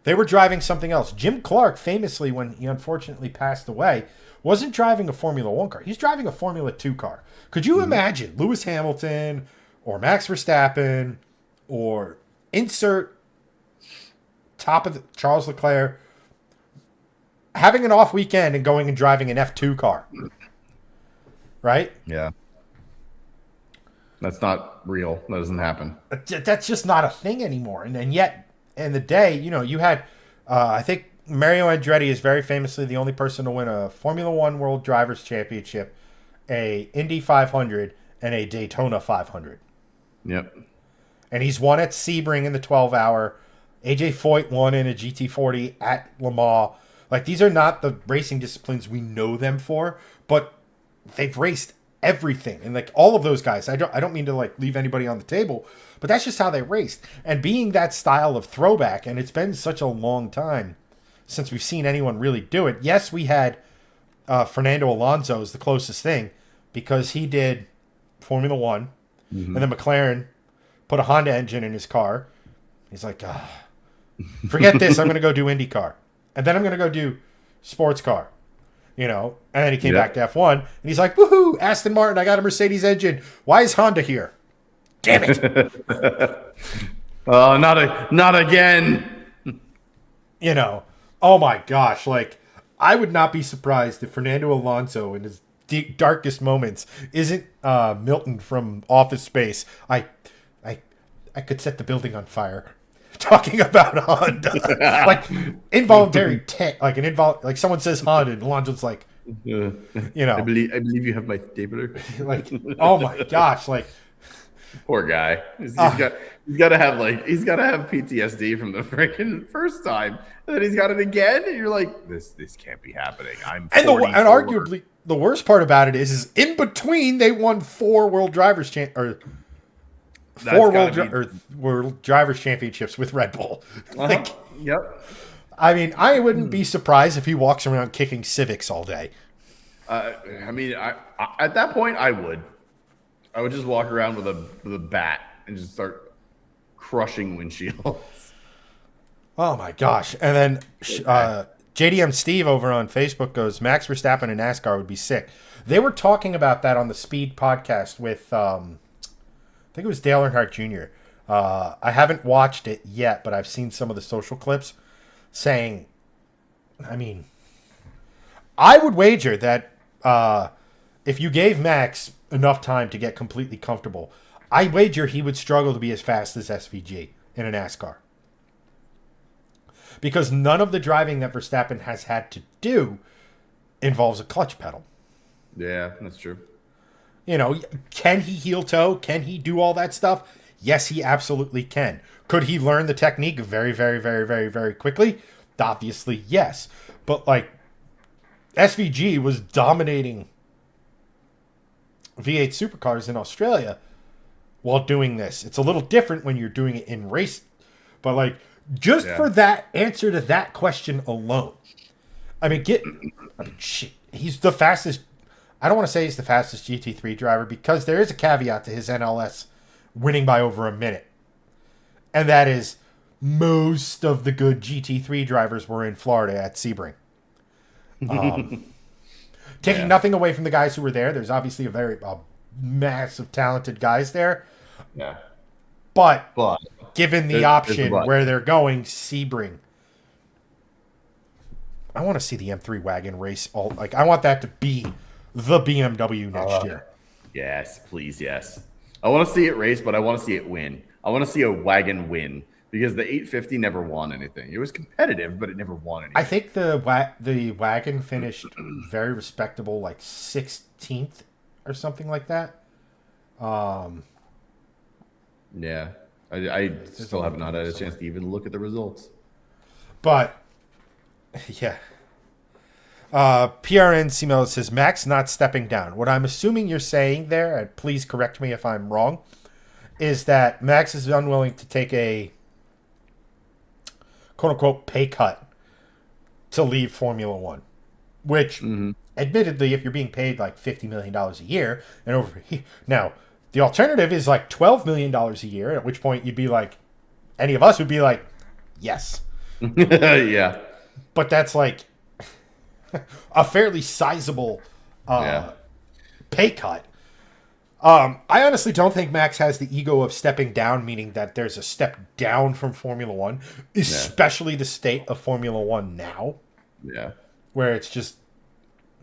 they were driving something else. Jim Clark, famously, when he unfortunately passed away, wasn't driving a Formula 1 car. He's driving a Formula 2 car. Could you imagine Lewis Hamilton or Max Verstappen or insert top of Charles Leclerc having an off weekend and going and driving an F2 car? Right? Yeah. That's not real. That doesn't happen. That's just not a thing anymore. And yet, in the day, you know, you had, I think Mario Andretti is very famously the only person to win a Formula One World Drivers' Championship, a Indy 500, and a Daytona 500. Yep. And he's won at Sebring in the 12-hour. AJ Foyt won in a GT40 at Le Mans. Like, these are not the racing disciplines we know them for, but they've raced everything. And like all of those guys, I don't mean to like leave anybody on the table, but that's just how they raced. And being that style of throwback, and it's been such a long time since we've seen anyone really do it. Yes, we had Fernando Alonso is the closest thing because he did Formula One, and then McLaren put a Honda engine in his car. He's like, forget this. I'm going to go do IndyCar. And then I'm going to go do sports car. You know, and then he came back to F1, and he's like, woohoo, Aston Martin, I got a Mercedes engine. Why is Honda here? Damn it. Oh, not again. You know, oh my gosh. Like, I would not be surprised if Fernando Alonso in his darkest moments isn't Milton from Office Space. I could set the building on fire. Talking about Honda, like involuntary, like someone says Honda, and Alonso's like, you know, I believe you have my stapler. Like, oh my gosh, like, poor guy. He's got to have PTSD from the freaking first time, and then he's got it again, and you're like, this can't be happening. And arguably the worst part about it is in between they won 4 World Drivers World Drivers Championships with Red Bull. Like, yep. I mean, I wouldn't be surprised if he walks around kicking Civics all day. I mean, I at that point, I would just walk around with a bat and just start crushing windshields. Oh my gosh! And then JDM Steve over on Facebook goes, Max Verstappen in NASCAR would be sick. They were talking about that on the Speed podcast with. I think it was Dale Earnhardt Jr. I haven't watched it yet, but I've seen some of the social clips saying, I mean, I would wager that if you gave Max enough time to get completely comfortable, I wager he would struggle to be as fast as SVG in a NASCAR. Because none of the driving that Verstappen has had to do involves a clutch pedal. Yeah, that's true. You know, can he heel toe? Can he do all that stuff? Yes, he absolutely can. Could he learn the technique very, very, very, very, very quickly? Obviously, yes. But, like, SVG was dominating V8 supercars in Australia while doing this. It's a little different when you're doing it in race. But, like, just for that answer to that question alone. I mean, shit, he's the fastest. I don't want to say he's the fastest GT3 driver because there is a caveat to his NLS winning by over a minute. And that is most of the good GT3 drivers were in Florida at Sebring. Taking nothing away from the guys who were there. There's obviously a massive talented guys there. Yeah. But given the option where they're going, Sebring. I want to see the M3 wagon race. I want that to be the BMW next year. Yes, please, yes. I want to see it race, but I want to see it win. I want to see a wagon win because the 850 never won anything. It was competitive, but it never won anything. I think the wagon finished very respectable, like 16th or something like that. Yeah, I still have not had a chance to even look at the results. But yeah. PRN Simel says, Max not stepping down. What I'm assuming you're saying there, and please correct me if I'm wrong, is that Max is unwilling to take a quote-unquote pay cut to leave Formula One. Which, admittedly, if you're being paid like $50 million a year, and over here... Now, the alternative is like $12 million a year, at which point you'd be like... Any of us would be like, yes. Yeah. But that's like... a fairly sizable pay cut. I honestly don't think Max has the ego of stepping down, meaning that there's a step down from Formula One, especially the state of Formula One now. Yeah. Where it's just...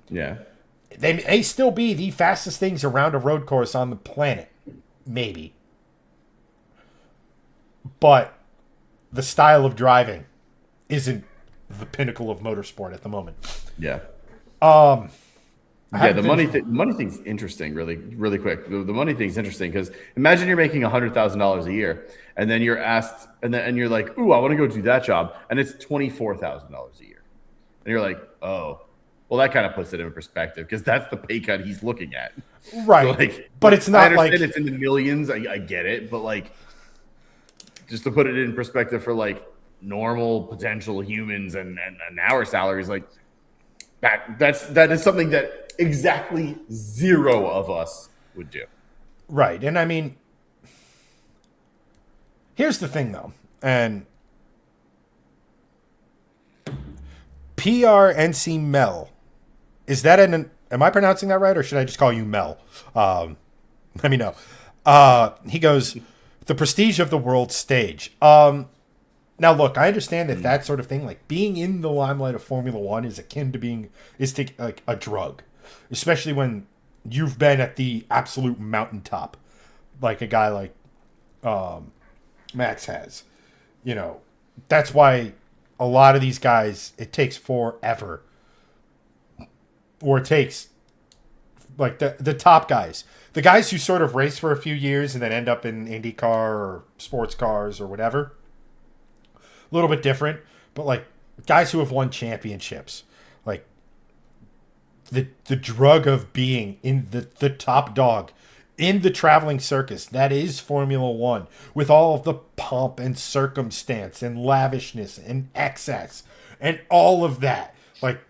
Yeah. They may still be the fastest things around a road course on the planet. Maybe. But the style of driving isn't the pinnacle of motorsport at the moment. Yeah. The money thing's interesting, really quick. The money thing's interesting because imagine you're making $100,000 a year, and then you're asked, and you're like, "Ooh, I want to go do that job," and it's $24,000 a year, and you're like, "Oh, well, that kind of puts it in perspective because that's the pay cut he's looking at." Right. So but it's not I like it's in the millions. I get it, but like, just to put it in perspective for like normal potential humans and our salaries, like that is something that exactly zero of us would do. Right. And I mean, here's the thing though, and PRNC Mel, is that am I pronouncing that right, or should I just call you Mel? Let me know. He goes, the prestige of the world stage. Now, look, I understand that sort of thing, like being in the limelight of Formula One is akin to like a drug, especially when you've been at the absolute mountaintop, like a guy like Max has. You know, that's why a lot of these guys, it takes forever, or it takes like the top guys, the guys who sort of race for a few years and then end up in IndyCar or sports cars or whatever. A little bit different, but like guys who have won championships, like the drug of being in the top dog in the traveling circus that is Formula One, with all of the pomp and circumstance and lavishness and excess and all of that, like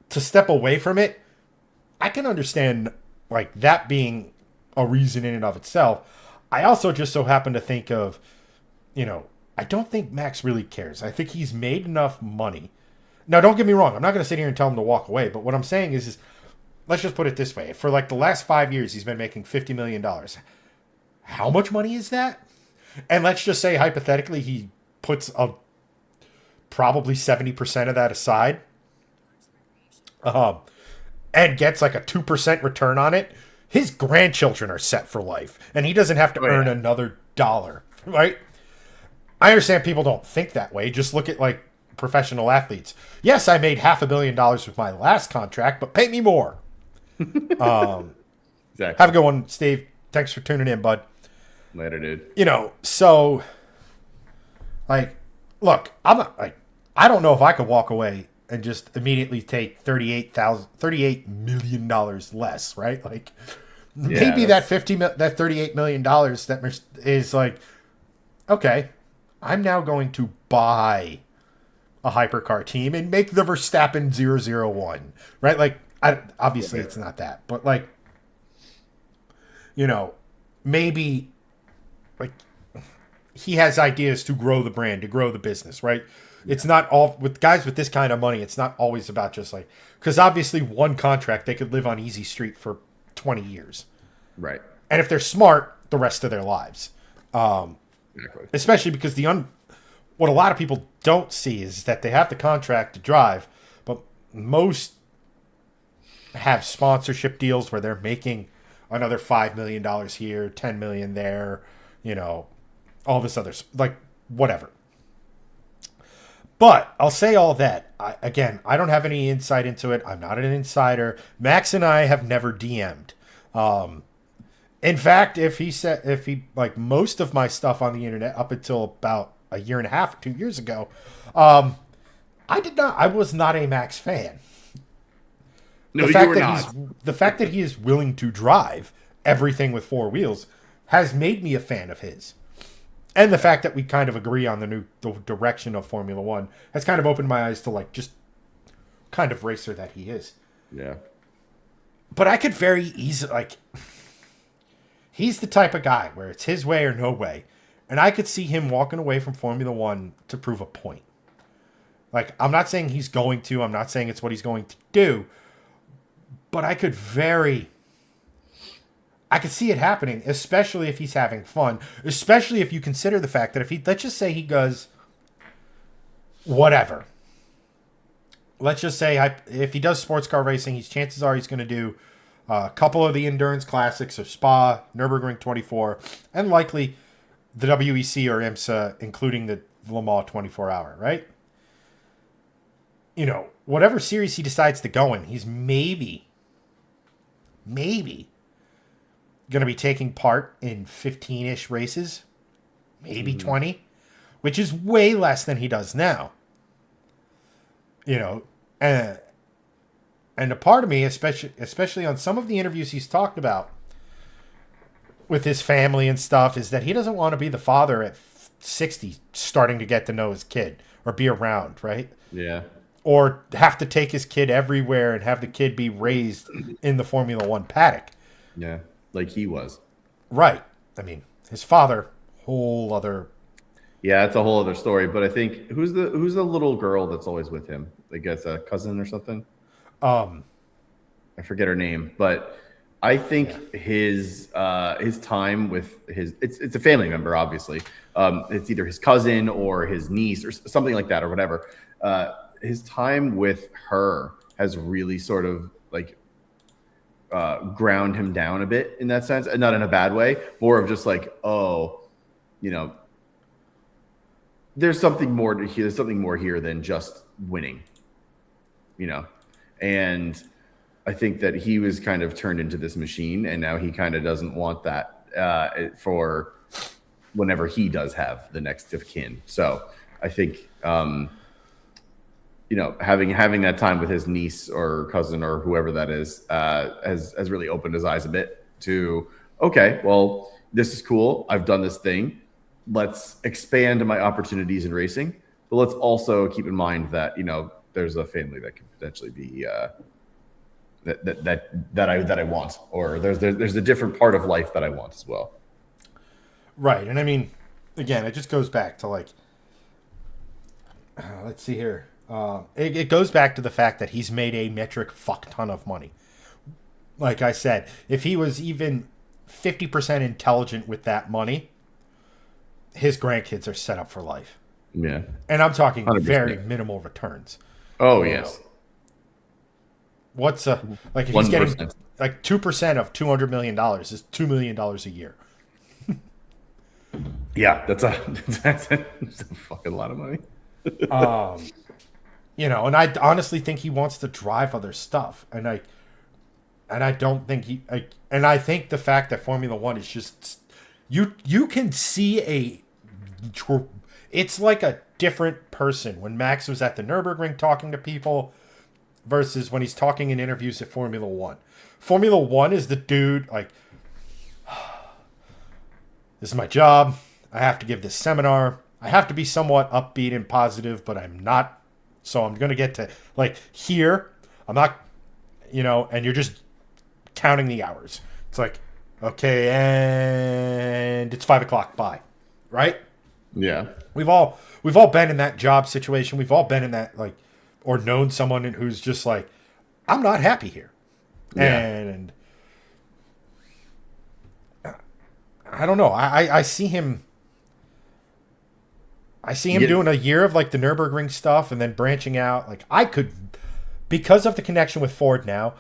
to step away from it, I can understand like that being a reason in and of itself. I also just so happen to think of, you know, I don't think Max really cares. I think he's made enough money. Now, don't get me wrong. I'm not going to sit here and tell him to walk away. But what I'm saying is let's just put it this way. For like the last 5 years, he's been making $50 million. How much money is that? And let's just say, hypothetically, he puts probably 70% of that aside and gets like a 2% return on it. His grandchildren are set for life. And he doesn't have to earn another dollar, right? I understand people don't think that way. Just look at like professional athletes. Yes, I made $500 million with my last contract, but pay me more. Exactly. Have a good one, Steve. Thanks for tuning in, bud. Later, dude. You know, so like, look, I don't know if I could walk away and just immediately take $38 million less, right? Like maybe that $38 million that is like, okay, I'm now going to buy a hypercar team and make the Verstappen 001, right? Like, Obviously it's not that, but like, you know, maybe like he has ideas to grow the brand, to grow the business, right? It's not all with guys with this kind of money. It's not always about just like, because obviously one contract, they could live on easy street for 20 years. Right. And if they're smart, the rest of their lives. Exactly. Especially because what a lot of people don't see is that they have the contract to drive, but most have sponsorship deals where they're making another $5 million here, $10 million there, you know, all this other, like, whatever. But I'll say all that. I don't have any insight into it. I'm not an insider. Max and I have never DM'd. In fact, if he like most of my stuff on the internet up until about a year and a half, 2 years ago, I was not a Max fan. No, you were not. The fact that he is willing to drive everything with four wheels has made me a fan of his. And the fact that we kind of agree on the direction of Formula One has kind of opened my eyes to like just kind of racer that he is. Yeah. But I could very easily like he's the type of guy where it's his way or no way. And I could see him walking away from Formula One to prove a point. Like, I'm not saying he's going to. I'm not saying it's what he's going to do. But I could see it happening, especially if he's having fun. Especially if you consider the fact that let's just say he does whatever. Let's just say if he does sports car racing, chances are he's going to do a couple of the endurance classics of Spa, Nurburgring 24, and likely the WEC or IMSA, including the Le Mans 24-hour, right? You know, whatever series he decides to go in, he's maybe going to be taking part in 15-ish races, maybe 20, which is way less than he does now. You know, and a part of me, especially on some of the interviews he's talked about with his family and stuff, is that he doesn't want to be the father at 60 starting to get to know his kid or be around, right? Yeah. Or have to take his kid everywhere and have the kid be raised in the Formula One paddock. Yeah, like he was. Right. I mean, his father, whole other... Yeah, it's a whole other story. But I think who's the little girl that's always with him? I guess a cousin or something. I forget her name, but I think his time with it's a family member, obviously. It's either his cousin or his niece or something like that or whatever. His time with her has really sort of like ground him down a bit in that sense, and not in a bad way, more of just like, oh, you know, there's something more to here. There's something more here than just winning, you know. And I think that he was kind of turned into this machine, and now he kind of doesn't want that for whenever he does have the next of kin. So I think, you know, having that time with his niece or cousin or whoever that is has really opened his eyes a bit to, okay, well, this is cool. I've done this thing. Let's expand my opportunities in racing, but let's also keep in mind that, you know, there's a family that could potentially be that I want, or there's a different part of life that I want as well. Right. And I mean, again, it just goes back to like, let's see here. It goes back to the fact that he's made a metric fuck ton of money. Like I said, if he was even 50% intelligent with that money, his grandkids are set up for life. Yeah. And I'm talking 100%. very minimal returns. Oh, yes. What's like if 1%. he's getting like 2% of $200 million is $2 million a year. Yeah, that's a fucking lot of money. You know, and I honestly think he wants to drive other stuff, and I don't think and I think the fact that Formula One is just you can see it's like a different person when Max was at the Nurburgring talking to people versus when he's talking in interviews at Formula One. Formula One is the dude like, this is my job. I have to give this seminar. I have to be somewhat upbeat and positive, but I'm not. So I'm going to get to like here. I'm not. and you're just counting the hours. It's like, okay, and it's 5:00. Bye, right? Yeah. We've all been in that job situation. We've all been in that, like, or known someone who's just like, I'm not happy here, and I don't know. I see him. Doing a year of like the Nurburgring stuff and then branching out. Like, I could, because of the connection with Ford now,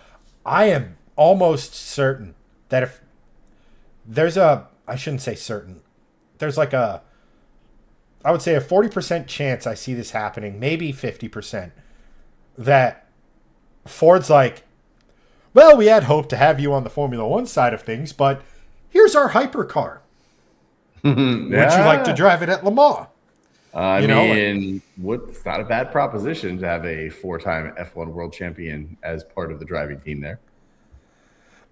I am almost certain that if there's I shouldn't say certain, there's like I would say a 40% chance I see this happening, maybe 50%, that Ford's like, well, we had hoped to have you on the Formula One side of things, but here's our hypercar. Would you like to drive it at Le Mans? It's not a bad proposition to have a 4-time F1 world champion as part of the driving team there.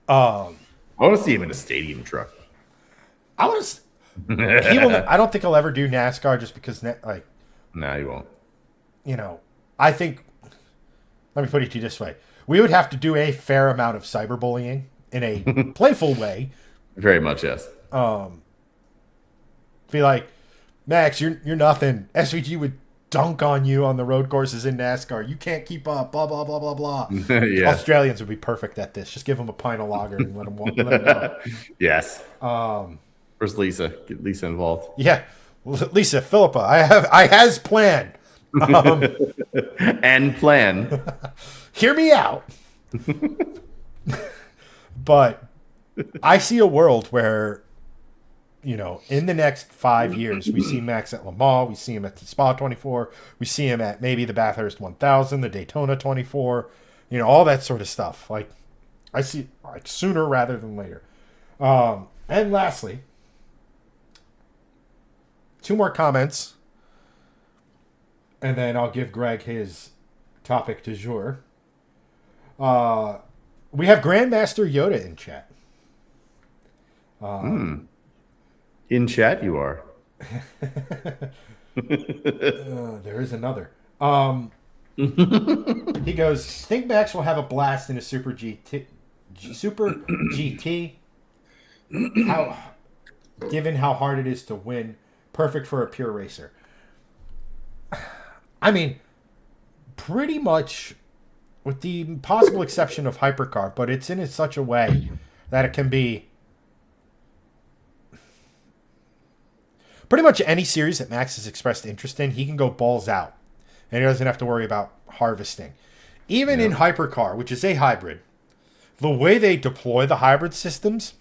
I want to see him in a stadium truck. I don't think he'll ever do NASCAR just because, No, he won't. I think, let me put it to you this way. We would have to do a fair amount of cyberbullying in a playful way. Very much, yes. Be like, Max, you're nothing. SVG would dunk on you on the road courses in NASCAR. You can't keep up, blah, blah, blah, blah, blah. Yeah. Australians would be perfect at this. Just give them a pint of lager and let them go. Yes. Where's Lisa? Get Lisa involved. Yeah. Lisa, Philippa, I has planned. And plan. Hear me out. But I see a world where, in the next 5 years, we see Max at Le Mans, we see him at the Spa 24, we see him at maybe the Bathurst 1000, the Daytona 24, all that sort of stuff. Like, I see like sooner rather than later. And lastly, 2 more comments, and then I'll give Greg his topic du jour. We have Grandmaster Yoda in chat. In chat, you are. There is another. He goes, think Max will have a blast in a Super GT. Given how hard it is to win, perfect for a pure racer. I mean, pretty much, with the possible exception of Hypercar, but it's in such a way that it can be pretty much any series that Max has expressed interest in, he can go balls out. And he doesn't have to worry about harvesting. Even in Hypercar, which is a hybrid, the way they deploy the hybrid systems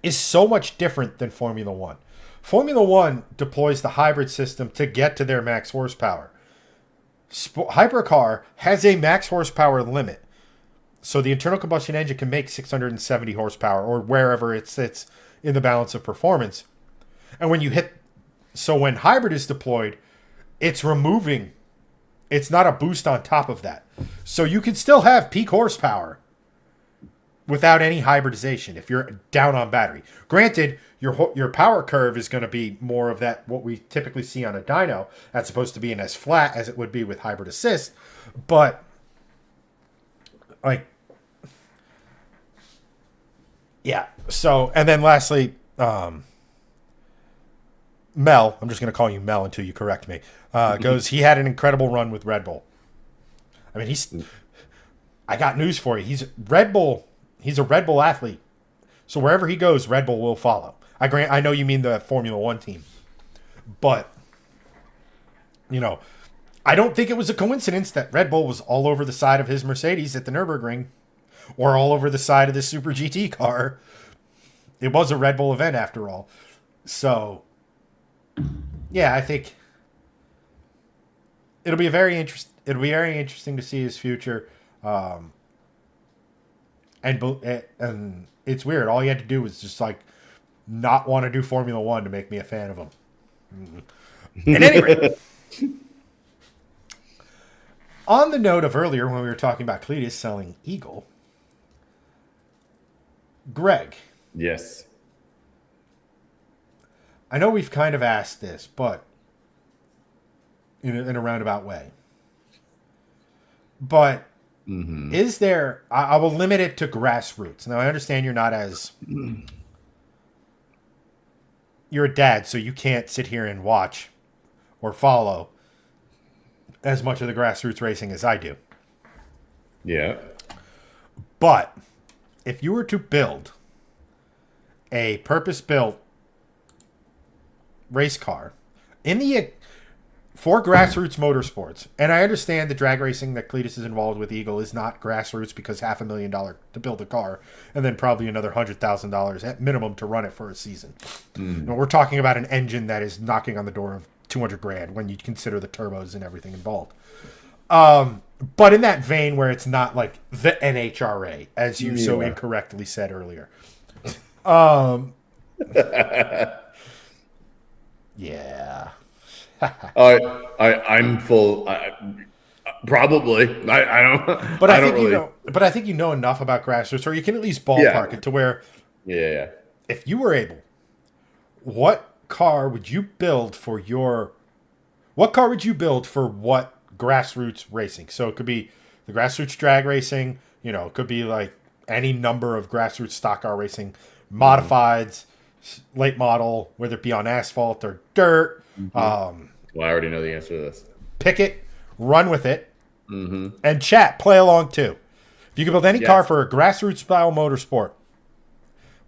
is so much different than Formula One. Formula One deploys the hybrid system to get to their max horsepower. Hypercar has a max horsepower limit. So the internal combustion engine can make 670 horsepower or wherever it sits in the balance of performance. And when when hybrid is deployed, it's removing, it's not a boost on top of that. So you can still have peak horsepower without any hybridization if you're down on battery. Granted, your power curve is going to be more of that, what we typically see on a dyno, as opposed to being as flat as it would be with hybrid assist. But, yeah. So, and then lastly, Mel, I'm just going to call you Mel until you correct me, goes, he had an incredible run with Red Bull. I mean, I got news for you. He's a Red Bull athlete. So wherever he goes, Red Bull will follow. I know you mean the Formula One team. But, I don't think it was a coincidence that Red Bull was all over the side of his Mercedes at the Nurburgring or all over the side of the Super GT car. It was a Red Bull event after all. So, yeah, I think it'll be very interesting to see his future. And it's weird. All he had to do was just not want to do Formula One to make me a fan of him. At any rate, on the note of earlier when we were talking about Cletus selling Eagle, Greg. Yes. I know we've kind of asked this, but in a roundabout way. But Is there? I will limit it to Grassroots. Now I understand you're not as you're a dad, so you can't sit here and watch or follow as much of the Grassroots racing as I do. Yeah. But if you were to build a purpose-built race car in the for Grassroots Motorsports, and I understand the drag racing that Cletus is involved with Eagle is not Grassroots because $500,000 to build a car and then probably another $100,000 at minimum to run it for a season. And we're talking about an engine that is knocking on the door of $200,000 when you consider the turbos and everything involved. But in that vein where it's not like the NHRA, as you so incorrectly said earlier. Yeah. I'm full. Probably. I don't. But I, don't think really, you know. But I think you know enough about Grassroots, or you can at least ballpark it to where, Yeah. if you were able, what car would you build for your? What car would you build for what Grassroots racing? So it could be the Grassroots drag racing. You know, it could be like any number of Grassroots stock car racing, modifieds, late model, whether it be on asphalt or dirt. Well, I already know the answer to this. Pick it, run with it, and chat, play along too. If you could build any car for a Grassroots style motorsport,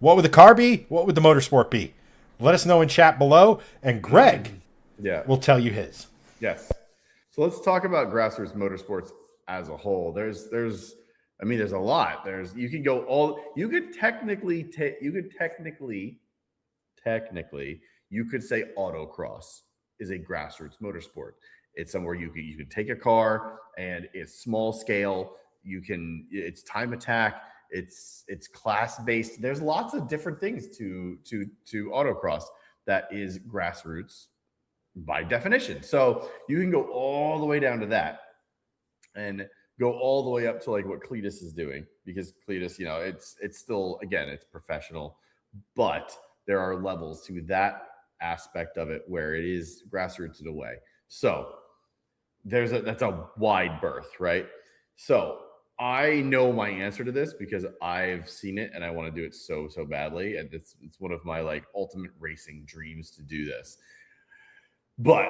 what would the car be? What would the motorsport be? Let us know in chat below, and Greg will tell you his. Yes. So let's talk about Grassroots Motorsports as a whole. There's a lot. You could say autocross is a Grassroots motorsport. It's somewhere you can take a car and it's small scale. It's time attack. It's class based. There's lots of different things to autocross that is Grassroots by definition. So you can go all the way down to that and go all the way up to like what Cletus is doing, because Cletus, it's still, again, it's professional, but there are levels to that aspect of it where it is Grassroots in a way. So that's a wide berth, right? So I know my answer to this because I've seen it and I want to do it so badly, and it's one of my like ultimate racing dreams to do this. But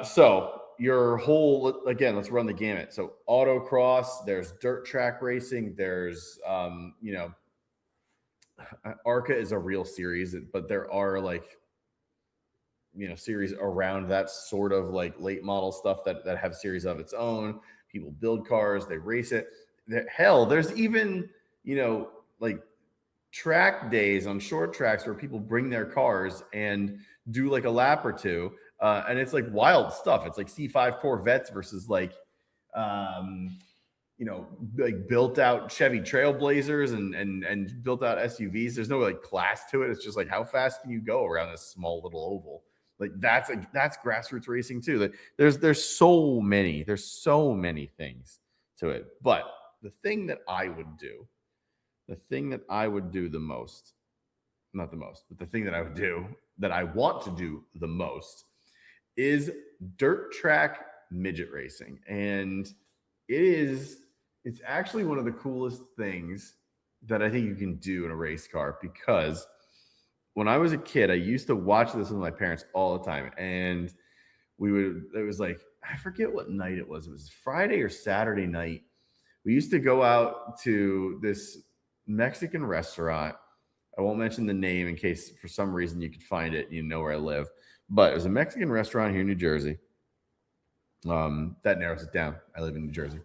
so your whole, again, let's run the gamut. So autocross, there's dirt track racing, there's ARCA is a real series, but there are like series around that sort of like late model stuff that have series of its own. People build cars, they race it. Hell, there's even like track days on short tracks where people bring their cars and do like a lap or two, and it's like wild stuff. It's like C8 Corvettes versus like like built out Chevy Trailblazers and built out SUVs. There's no like class to it. It's just like, how fast can you go around this small little oval? Like that's Grassroots racing too. Like there's so many things to it. But the thing that I would do the most, not the most, but the thing that I would do that I want to do the most is dirt track midget racing. And it's actually one of the coolest things that I think you can do in a race car, because when I was a kid, I used to watch this with my parents all the time. And it was like, I forget what night it was. It was Friday or Saturday night. We used to go out to this Mexican restaurant. I won't mention the name in case for some reason you could find it. You know where I live. But it was a Mexican restaurant here in New Jersey. That narrows it down. I live in New Jersey.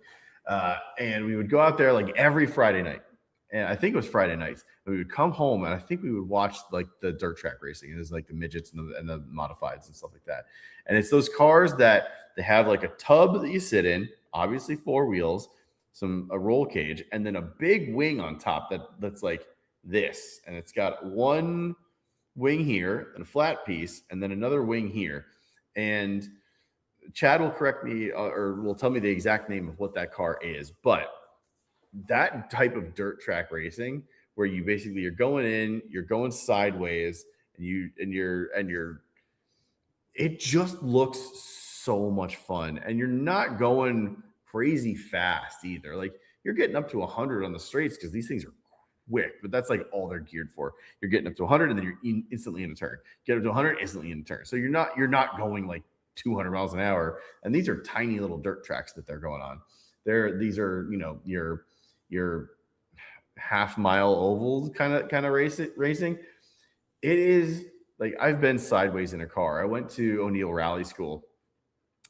And we would go out there like every Friday night. And I think it was Friday nights. And we would come home and I think we would watch like the dirt track racing. And there's like the midgets and the modifieds and stuff like that. And it's those cars that they have like a tub that you sit in, obviously 4 wheels, a roll cage, and then a big wing on top that's like this. And it's got one wing here and a flat piece, and then another wing here. And Chad will correct me or will tell me the exact name of what that car is. But that type of dirt track racing where you're going in, you're going sideways, and it just looks so much fun. And you're not going crazy fast either. Like you're getting up to 100 on the straights because these things are quick, but that's like all they're geared for. You're getting up to 100 and then you're instantly in a turn. Get up to 100, instantly in a turn. So you're not going like 200 miles an hour. And these are tiny little dirt tracks that they're going on. These are, you know, your half mile ovals kind of racing. It is like I've been sideways in a car. I went to O'Neill Rally School,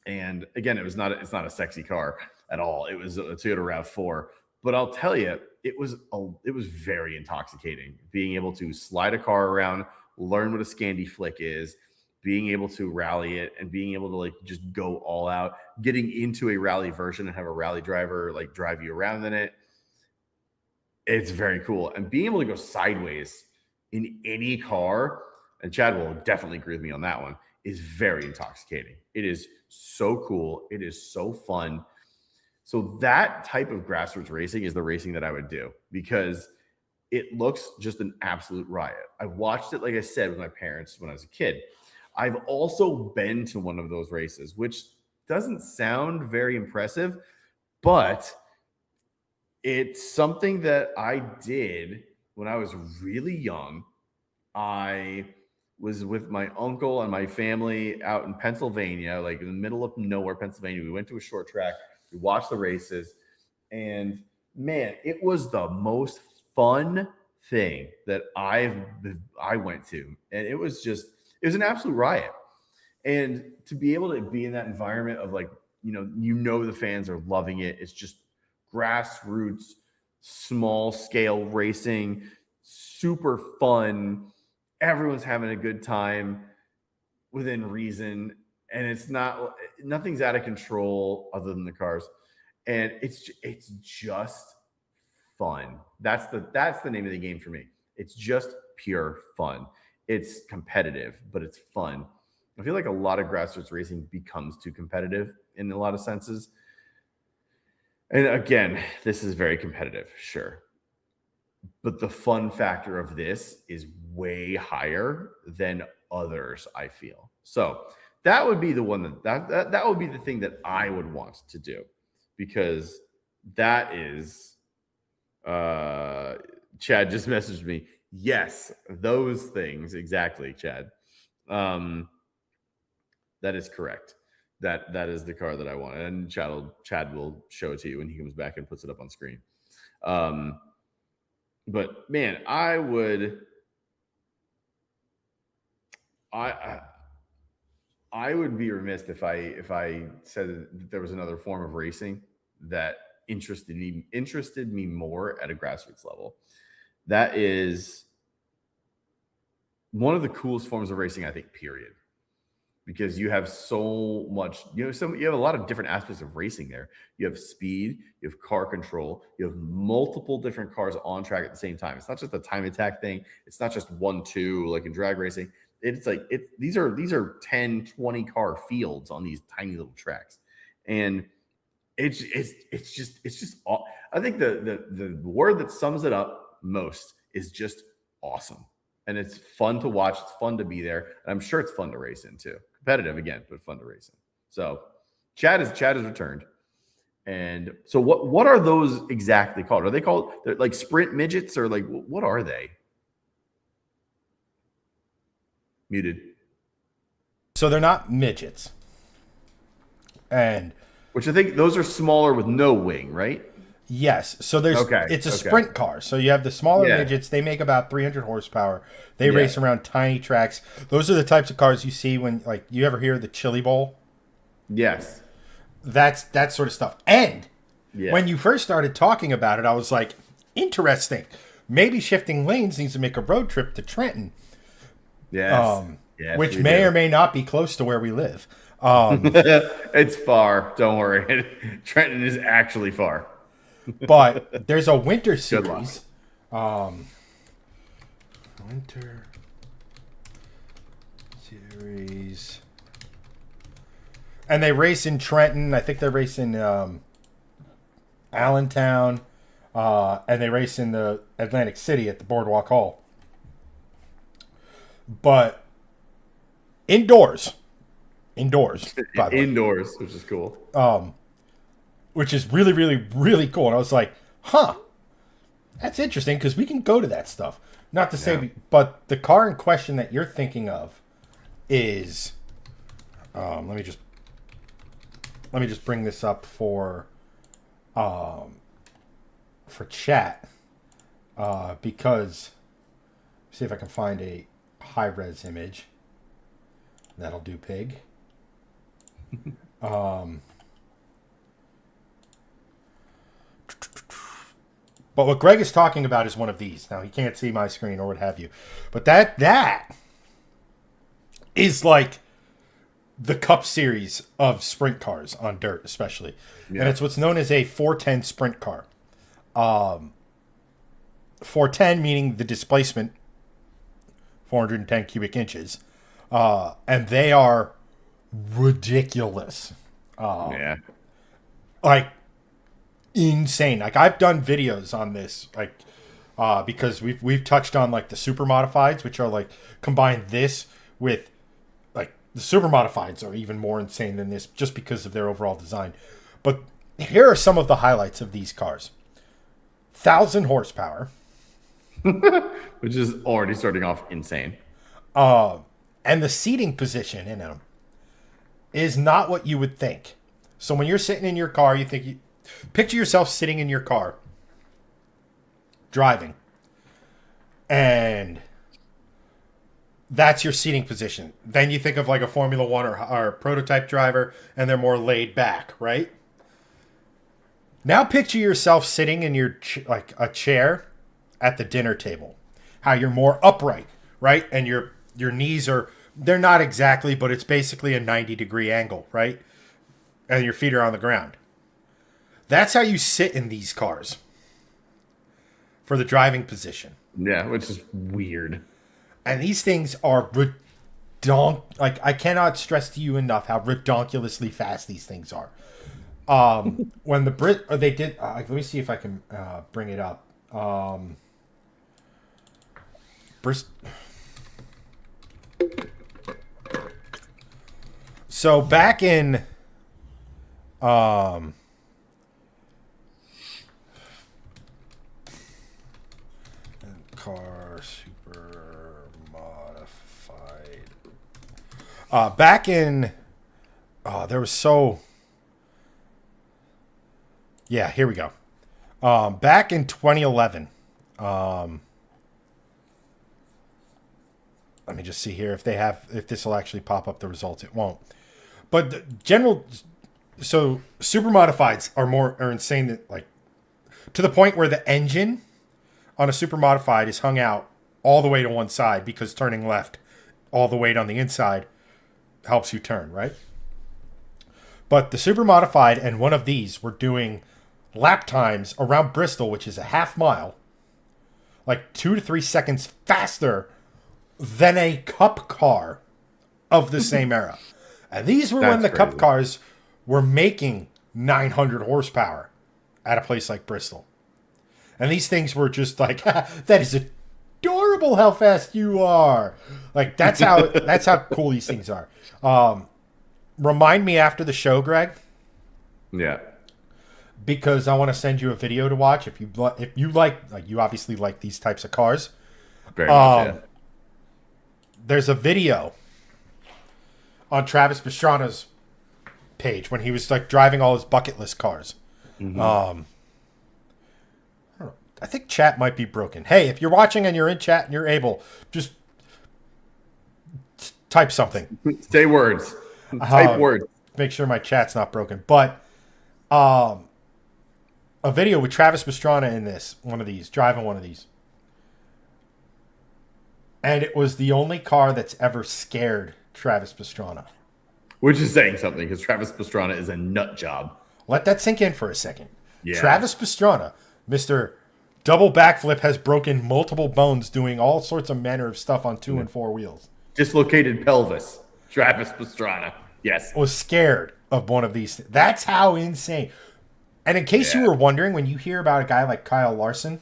and again, it's not a sexy car at all. It was a Toyota RAV4, but I'll tell you, it was very intoxicating being able to slide a car around, learn what a Scandi flick is, being able to rally it, and being able to like just go all out, getting into a rally version and have a rally driver like drive you around in it. It's very cool. And being able to go sideways in any car, and Chad will definitely agree with me on that one, is very intoxicating. It is so cool. It is so fun. So that type of grassroots racing is the racing that I would do because it looks just an absolute riot. I watched it, like I said, with my parents when I was a kid. I've also been to one of those races, which doesn't sound very impressive, but it's something that I did when I was really young. I was with my uncle and my family out in Pennsylvania, like in the middle of nowhere, Pennsylvania. We went to a short track. We watched the races, and man, it was the most fun thing that I went to, and it was an absolute riot. And to be able to be in that environment of like, the fans are loving it. It's just grassroots, small scale racing, super fun. Everyone's having a good time within reason. And nothing's out of control other than the cars. And it's just fun. That's the name of the game for me. It's just pure fun. It's competitive, but it's fun. I feel like a lot of grassroots racing becomes too competitive in a lot of senses. And again, this is very competitive, sure. But the fun factor of this is way higher than others, I feel. So that would be the one that would be the thing that I would want to do, because that is Chad just messaged me. Yes, those things exactly, Chad. That is correct. That is the car that I want, and Chad will show it to you when he comes back and puts it up on screen. But man, I would be remiss if I said that there was another form of racing that interested me more at a grassroots level. That is one of the coolest forms of racing, I think, period. Because you have so much, you have a lot of different aspects of racing there. You have speed, you have car control, you have multiple different cars on track at the same time. It's not just a time attack thing. It's not just 1-2 like in drag racing. It's like these are 10, 20 car fields on these tiny little tracks. And it's just I think the word that sums it up most is just awesome. And it's fun to watch. It's fun to be there. And I'm sure it's fun to race in too. Competitive again, but fun to race in. So Chad has returned. And so what are those exactly called? Are they called like sprint midgets, or like what are they? Muted. So they're not midgets. And which I think those are smaller with no wing, right? Yes. So it's a sprint car. So you have the smaller midgets. They make about 300 horsepower. They race around tiny tracks. Those are the types of cars you see when, like, you ever hear of the Chili Bowl? Yes. That's that sort of stuff. And when you first started talking about it, I was like, interesting. Maybe Shifting Lanes needs to make a road trip to Trenton. Yes. Which may or may not be close to where we live. It's far. Don't worry. Trenton is actually far. But there's a winter series. Winter series. And they race in Trenton. I think they race in Allentown. And they race in the Atlantic City at the Boardwalk Hall. But indoors. By the way. Indoors, which is cool. which is really, really, really cool. And I was like, huh, that's interesting because we can go to that stuff. Not to say, but the car in question that you're thinking of is, let me just bring this up for chat, because see if I can find a high res image. That'll do, pig. But what Greg is talking about is one of these. Now, he can't see my screen or what have you. But that is like the Cup Series of sprint cars on dirt, especially. Yeah. And it's what's known as a 410 sprint car. 410 meaning the displacement, 410 cubic inches. And they are ridiculous. Like, insane. Like, I've done videos on this, like, because we've touched on like the super modifieds, which are like combine this with like the super modifieds are even more insane than this just because of their overall design. But here are some of the highlights of these cars. 1,000 horsepower, which is already starting off insane. And the seating position in them is not what you would think. So when you're sitting in your car, picture yourself sitting in your car, driving, and that's your seating position. Then you think of like a Formula One or a prototype driver, and they're more laid back, right? Now picture yourself sitting in your like a chair at the dinner table. How you're more upright, right? And your knees they're not exactly, but it's basically a 90-degree angle, right? And your feet are on the ground. That's how you sit in these cars for the driving position. Yeah, which is weird. And these things are like, I cannot stress to you enough how redonkulously fast these things are. When they did, let me see if I can bring it up. So back in car super modified. Back in there was yeah, here we go. Back in 2011. Let me just see here if this will actually pop up the results. It won't. But the so super modifieds are insane than, like, to the point where the engine on a super modified is hung out all the way to one side because turning left, all the weight on the inside helps you turn, right? But the super modified and one of these were doing lap times around Bristol, which is a half mile, like 2 to 3 seconds faster than a Cup car of the same era. And these were when the crazy. Cup cars were making 900 horsepower at a place like Bristol. And these things were just like, that is adorable how fast you are. Like, that's how cool these things are. Remind me after the show, Greg. Yeah. Because I want to send you a video to watch. If you like you obviously like these types of cars. Very much, yeah. There's a video on Travis Pastrana's page when he was like driving all his bucket list cars. Mm-hmm. I think chat might be broken. Hey, if you're watching and you're in chat and you're able, just type something. Say words. Type words. Make sure my chat's not broken. But a video with Travis Pastrana in driving one of these. And it was the only car that's ever scared Travis Pastrana. Which is saying something, because Travis Pastrana is a nut job. Let that sink in for a second. Yeah. Travis Pastrana, Mr. Double Backflip, has broken multiple bones doing all sorts of manner of stuff on 2 and 4 wheels. Dislocated pelvis. Travis Pastrana. Yes. Was scared of one of these. That's how insane. And in case you were wondering, when you hear about a guy like Kyle Larson,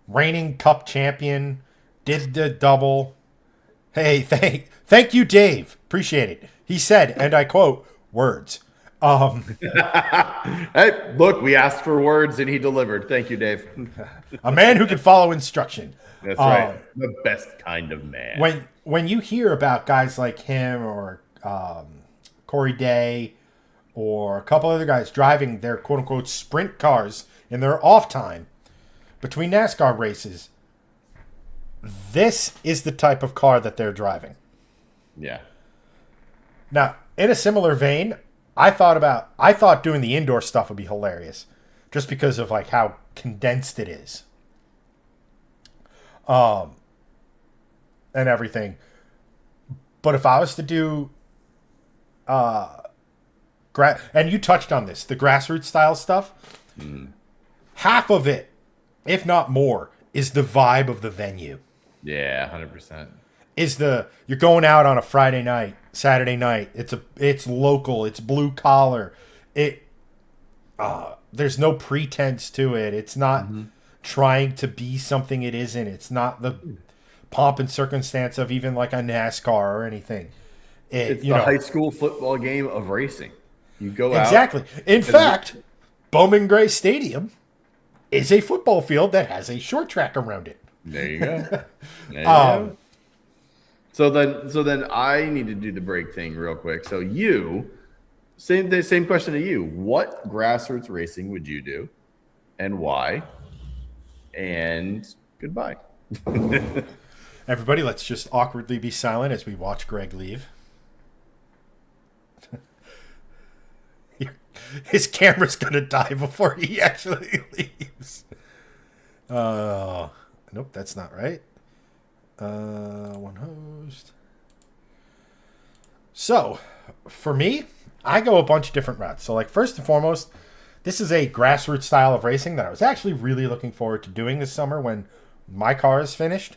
reigning Cup champion, did the double. Hey, thank you, Dave. Appreciate it. He said, and I quote, words. Hey, look, we asked for words and he delivered. Thank you, Dave. A man who can follow instruction. That's right. The best kind of man. When you hear about guys like him or Corey Day or a couple other guys driving their quote unquote sprint cars in their off time between NASCAR races, this is the type of car that they're driving. Yeah. Now, in a similar vein, I thought doing the indoor stuff would be hilarious, just because of like how condensed it is, and everything. But if I was to do, and you touched on this, the grassroots style stuff, half of it, if not more, is the vibe of the venue. Yeah, 100%. You're going out on a Friday night, Saturday night. It's local. It's blue collar. There's no pretense to it. It's not trying to be something it isn't. It's not the pomp and circumstance of even like a NASCAR or anything. It's the high school football game of racing. You go out. Exactly. In fact, Bowman Gray Stadium is a football field that has a short track around it. There you go. There you go. So then I need to do the break thing real quick. So same question to you. What grassroots racing would you do and why? And goodbye. Everybody, let's just awkwardly be silent as we watch Greg leave. His camera's going to die before he actually leaves. Nope, that's not right. One host. So, for me, I go a bunch of different routes. So, like, first and foremost, this is a grassroots style of racing that I was actually really looking forward to doing this summer when my car is finished.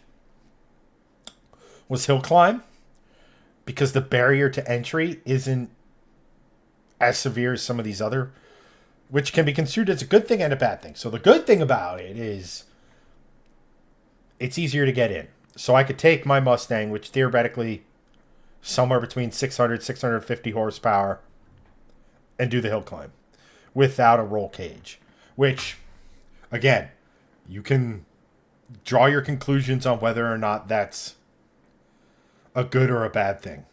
Was hill climb, because the barrier to entry isn't as severe as some of these other, which can be construed as a good thing and a bad thing. So the good thing about it is it's easier to get in. So I could take my Mustang, which theoretically somewhere between 600, 650 horsepower, and do the hill climb without a roll cage, which, again, you can draw your conclusions on whether or not that's a good or a bad thing.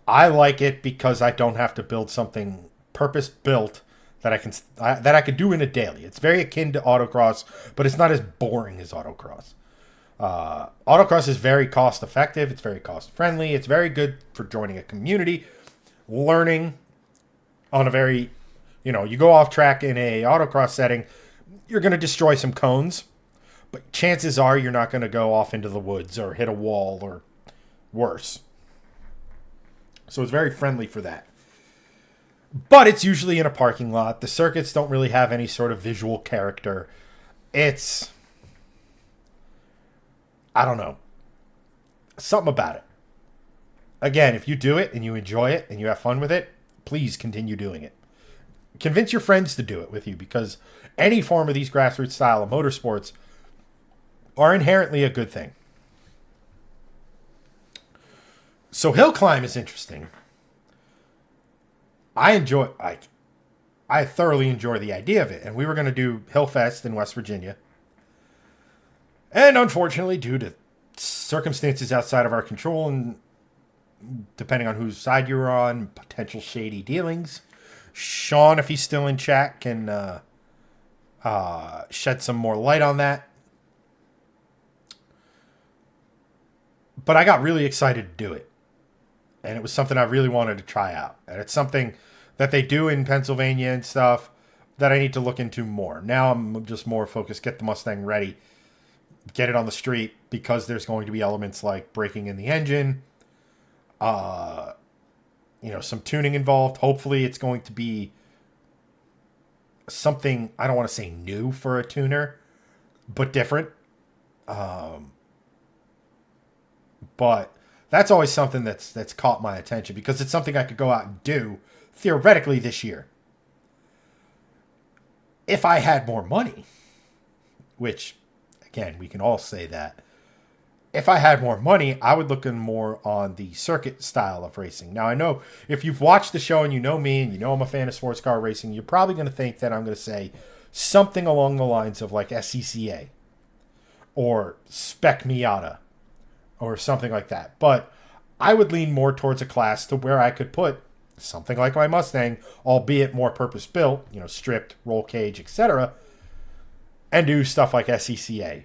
I like it because I don't have to build something purpose built that I could do in a daily. It's very akin to autocross, but it's not as boring as autocross. Autocross is very cost effective. It's very cost friendly. It's very good for joining a community, learning on a very, you go off track in a autocross setting, you're going to destroy some cones, but chances are you're not going to go off into the woods or hit a wall or worse. So it's very friendly for that. But it's usually in a parking lot. The circuits don't really have any sort of visual character. I don't know. Something about it. Again, if you do it and you enjoy it and you have fun with it, please continue doing it. Convince your friends to do it with you, because any form of these grassroots style of motorsports are inherently a good thing. So hill climb is interesting. I thoroughly enjoy the idea of it. And we were going to do Hillfest in West Virginia. And unfortunately, due to circumstances outside of our control and depending on whose side you were on, potential shady dealings, Sean, if he's still in chat, can shed some more light on that. But I got really excited to do it. And it was something I really wanted to try out. And it's something that they do in Pennsylvania and stuff that I need to look into more. Now I'm just more focused, get the Mustang ready, get it on the street, because there's going to be elements like breaking in the engine, some tuning involved. Hopefully it's going to be something, I don't want to say new for a tuner, but different. But that's always something that's caught my attention, because it's something I could go out and do theoretically this year. If I had more money, which, again, we can all say that. if I had more money, I would look in more on the circuit style of racing. Now, I know if you've watched the show and you know me and you know I'm a fan of sports car racing, you're probably going to think that I'm going to say something along the lines of like SCCA or Spec Miata or something like that. But I would lean more towards a class to where I could put something like my Mustang, albeit more purpose-built, stripped, roll cage, etc., and do stuff like SCCA.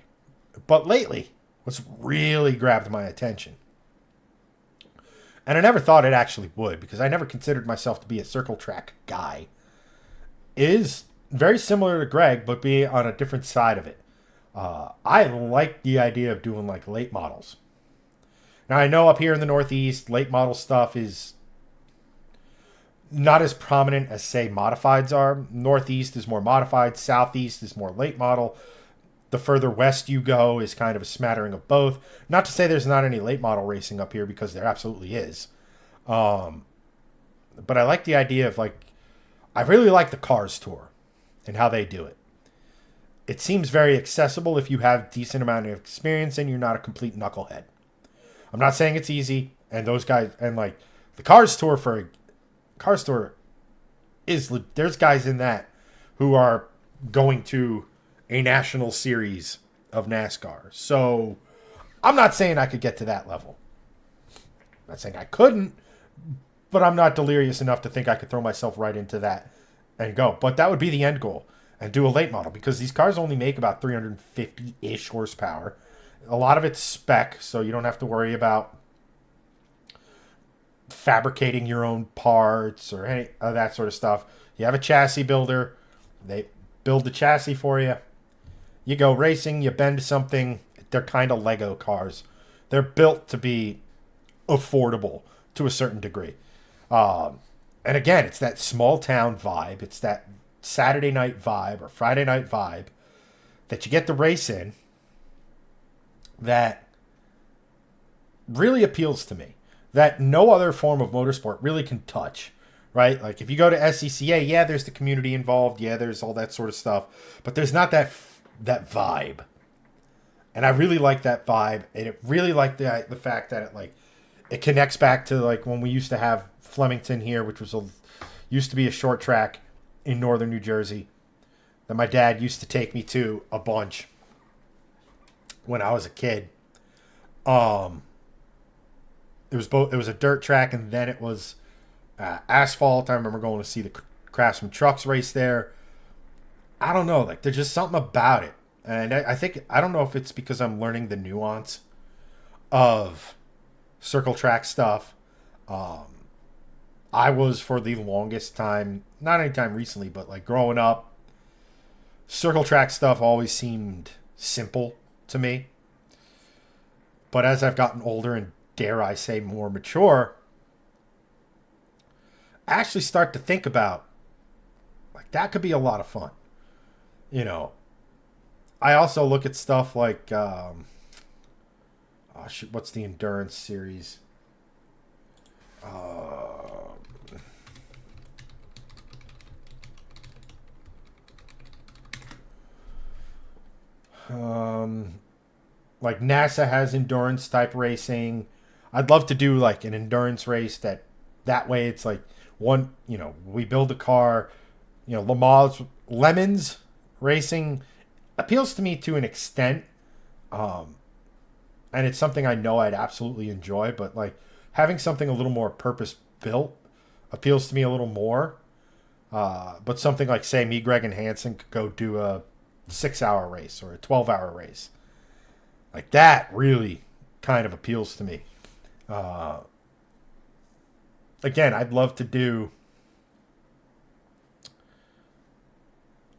But lately, what's really grabbed my attention, and I never thought it actually would because I never considered myself to be a circle track guy, is very similar to Greg, but be on a different side of it. I like the idea of doing like late models. Now, I know up here in the Northeast, late model stuff is not as prominent as, say, modifieds are. Northeast is more modified. Southeast is more late model. The further west you go is kind of a smattering of both. Not to say there's not any late model racing up here, because there absolutely is. But I like the idea of, like, I really like the Cars Tour and how they do it. It seems very accessible if you have a decent amount of experience and you're not a complete knucklehead. I'm not saying it's easy, and those guys, and like the Cars Tour is, there's guys in that who are going to a national series of NASCAR. So I'm not saying I could get to that level. I'm not saying I couldn't, but I'm not delirious enough to think I could throw myself right into that and go. But that would be the end goal, and do a late model, because these cars only make about 350-ish horsepower. A lot of it's spec, so you don't have to worry about fabricating your own parts or any of that sort of stuff. You have a chassis builder. They build the chassis for you. You go racing, you bend something. They're kind of Lego cars. They're built to be affordable to a certain degree. And again, it's that small town vibe. It's that Saturday night vibe or Friday night vibe that you get to race in that really appeals to me, that no other form of motorsport really can touch, right? Like if you go to SCCA, yeah, there's the community involved, yeah, there's all that sort of stuff, but there's not that vibe. And I really like that vibe, and it really like the fact that it connects back to like when we used to have Flemington here, which was used to be a short track in northern New Jersey that my dad used to take me to a bunch when I was a kid. It was a dirt track, and then it was asphalt. I remember going to see the Craftsman trucks race there. I don't know, like there's just something about it, and I think, I don't know if it's because I'm learning the nuance of circle track stuff. I was, for the longest time, not anytime recently, but like growing up, circle track stuff always seemed simple to me. But as I've gotten older and, dare I say, more mature, I actually start to think about, like, that could be a lot of fun. I also look at stuff like, what's the endurance series? Like NASA has endurance type racing. I'd love to do like an endurance race that way it's like one, we build a car, Lemons racing appeals to me to an extent. And it's something I know I'd absolutely enjoy, but like having something a little more purpose built appeals to me a little more. But something like, say, me, Greg, and Hanson could go do a 6-hour race or a 12-hour race. Like that really kind of appeals to me. Again, I'd love to do.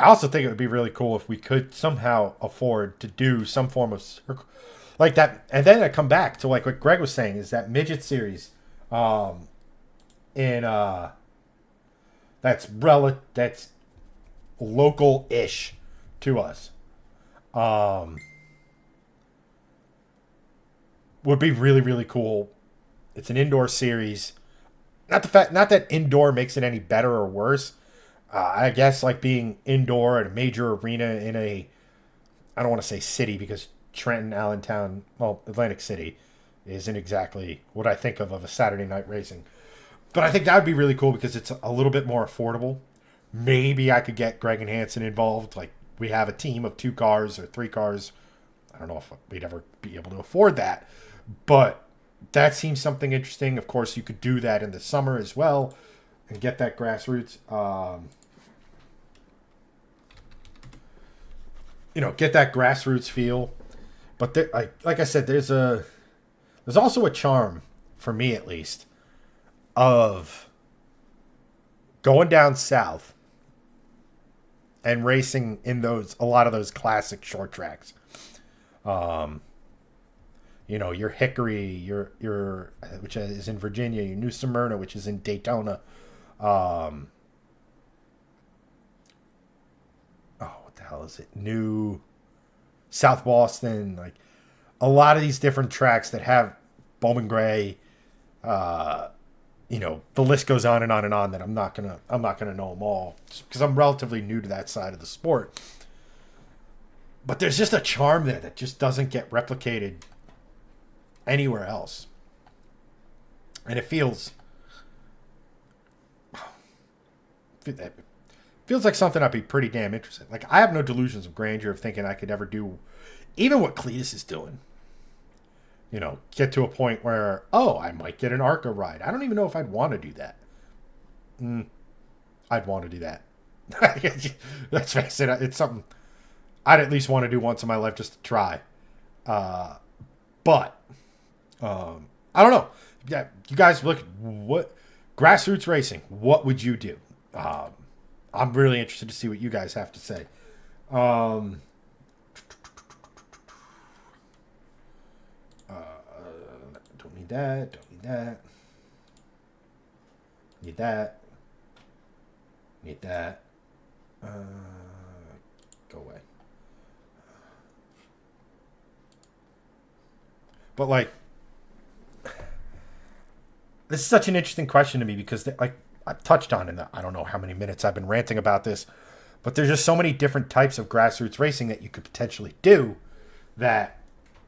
I also think it would be really cool if we could somehow afford to do some form of like that. And then I come back to like what Greg was saying, is that midget series that's local-ish to us. Would be really, really cool. It's an indoor series. Not that indoor makes it any better or worse. I guess like being indoor at a major arena in a, I don't want to say city because Trenton, Allentown, well, Atlantic City isn't exactly what I think of a Saturday night racing. But I think that would be really cool because it's a little bit more affordable. Maybe I could get Greg and Hansen involved. Like, we have a team of 2 cars or 3 cars. I don't know if we'd ever be able to afford that. But that seems something interesting. Of course, you could do that in the summer as well and get that grassroots. Get that grassroots feel. But there, like I said, there's also a charm, for me at least, of going down south and racing in a lot of those classic short tracks. Your Hickory, your which is in Virginia, your New Smyrna, which is in Daytona. What the hell is it? New South Boston, like a lot of these different tracks that have Bowman Gray. The list goes on and on and on. That I'm not gonna know them all because I'm relatively new to that side of the sport. But there's just a charm there that just doesn't get replicated anywhere else, and it feels like something I'd be pretty damn interested in. Like, I have no delusions of grandeur of thinking I could ever do even what Cletus is doing. Get to a point where, I might get an ARCA ride. I don't even know if I'd want to do that. I'd want to do that. Let's face it, it's something I'd at least want to do once in my life just to try. But I don't know. Yeah, you guys look at what grassroots racing. What would you do? I'm really interested to see what you guys have to say. Don't need that. Don't need that. Need that. Need that. Go away. But this is such an interesting question to me because I've touched on in I don't know how many minutes I've been ranting about this, but there's just so many different types of grassroots racing that you could potentially do that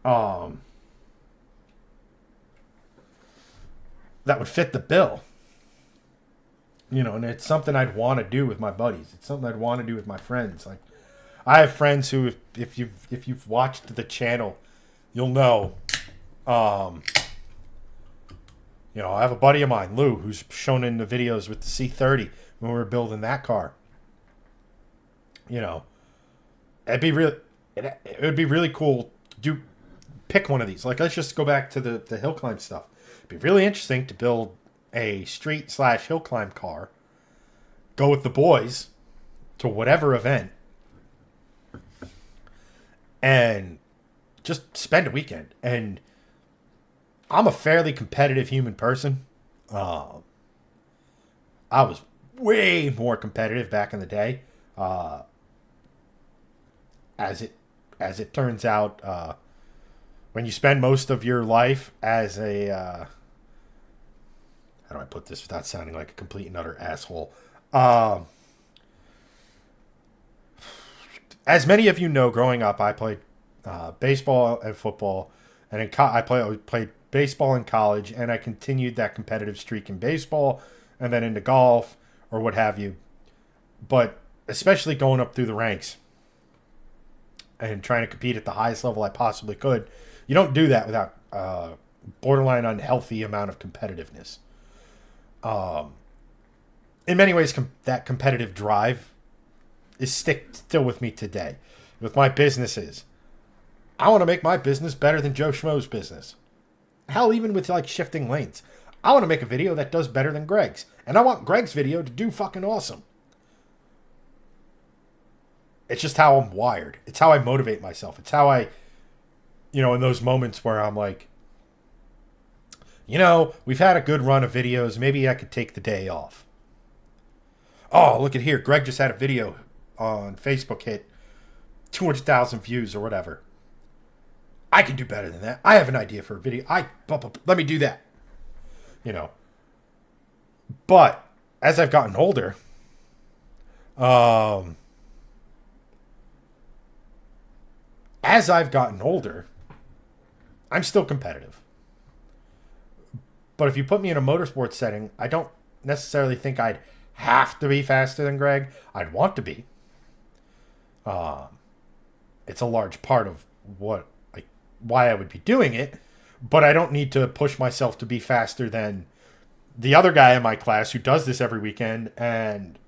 that would fit the bill. And it's something I'd want to do with my buddies. It's something I'd want to do with my friends. Like, I have friends who, if you've watched the channel, you'll know. I have a buddy of mine, Lou, who's shown in the videos with the C30 when we were building that car. It would be really cool to pick one of these. Like, let's just go back to the hill climb stuff. It'd be really interesting to build a street/hill climb car, go with the boys to whatever event, and just spend a weekend. And I'm a fairly competitive human person. I was way more competitive back in the day. As it turns out, when you spend most of your life as a how do I put this without sounding like a complete and utter asshole? As many of you know, growing up, I played baseball and football, and I played baseball in college, and I continued that competitive streak in baseball, and then into golf or what have you. But especially going up through the ranks and trying to compete at the highest level I possibly could, you don't do that without borderline unhealthy amount of competitiveness. In many ways, that competitive drive is still with me today. With my businesses, I want to make my business better than Joe Schmo's business. Hell, even with shifting lanes, I want to make a video that does better than Greg's, and I want Greg's video to do fucking awesome. It's just how I'm wired. It's how I motivate myself. It's how I, in those moments where I'm like, we've had a good run of videos. Maybe I could take the day off. Oh, look at here. Greg just had a video on Facebook hit 200,000 views or whatever. I can do better than that. I have an idea for a video. Let me do that. But as I've gotten older, as I've gotten older, I'm still competitive. But if you put me in a motorsports setting, I don't necessarily think I'd have to be faster than Greg. I'd want to be. It's a large part of why I would be doing it, but I don't need to push myself to be faster than the other guy in my class who does this every weekend, and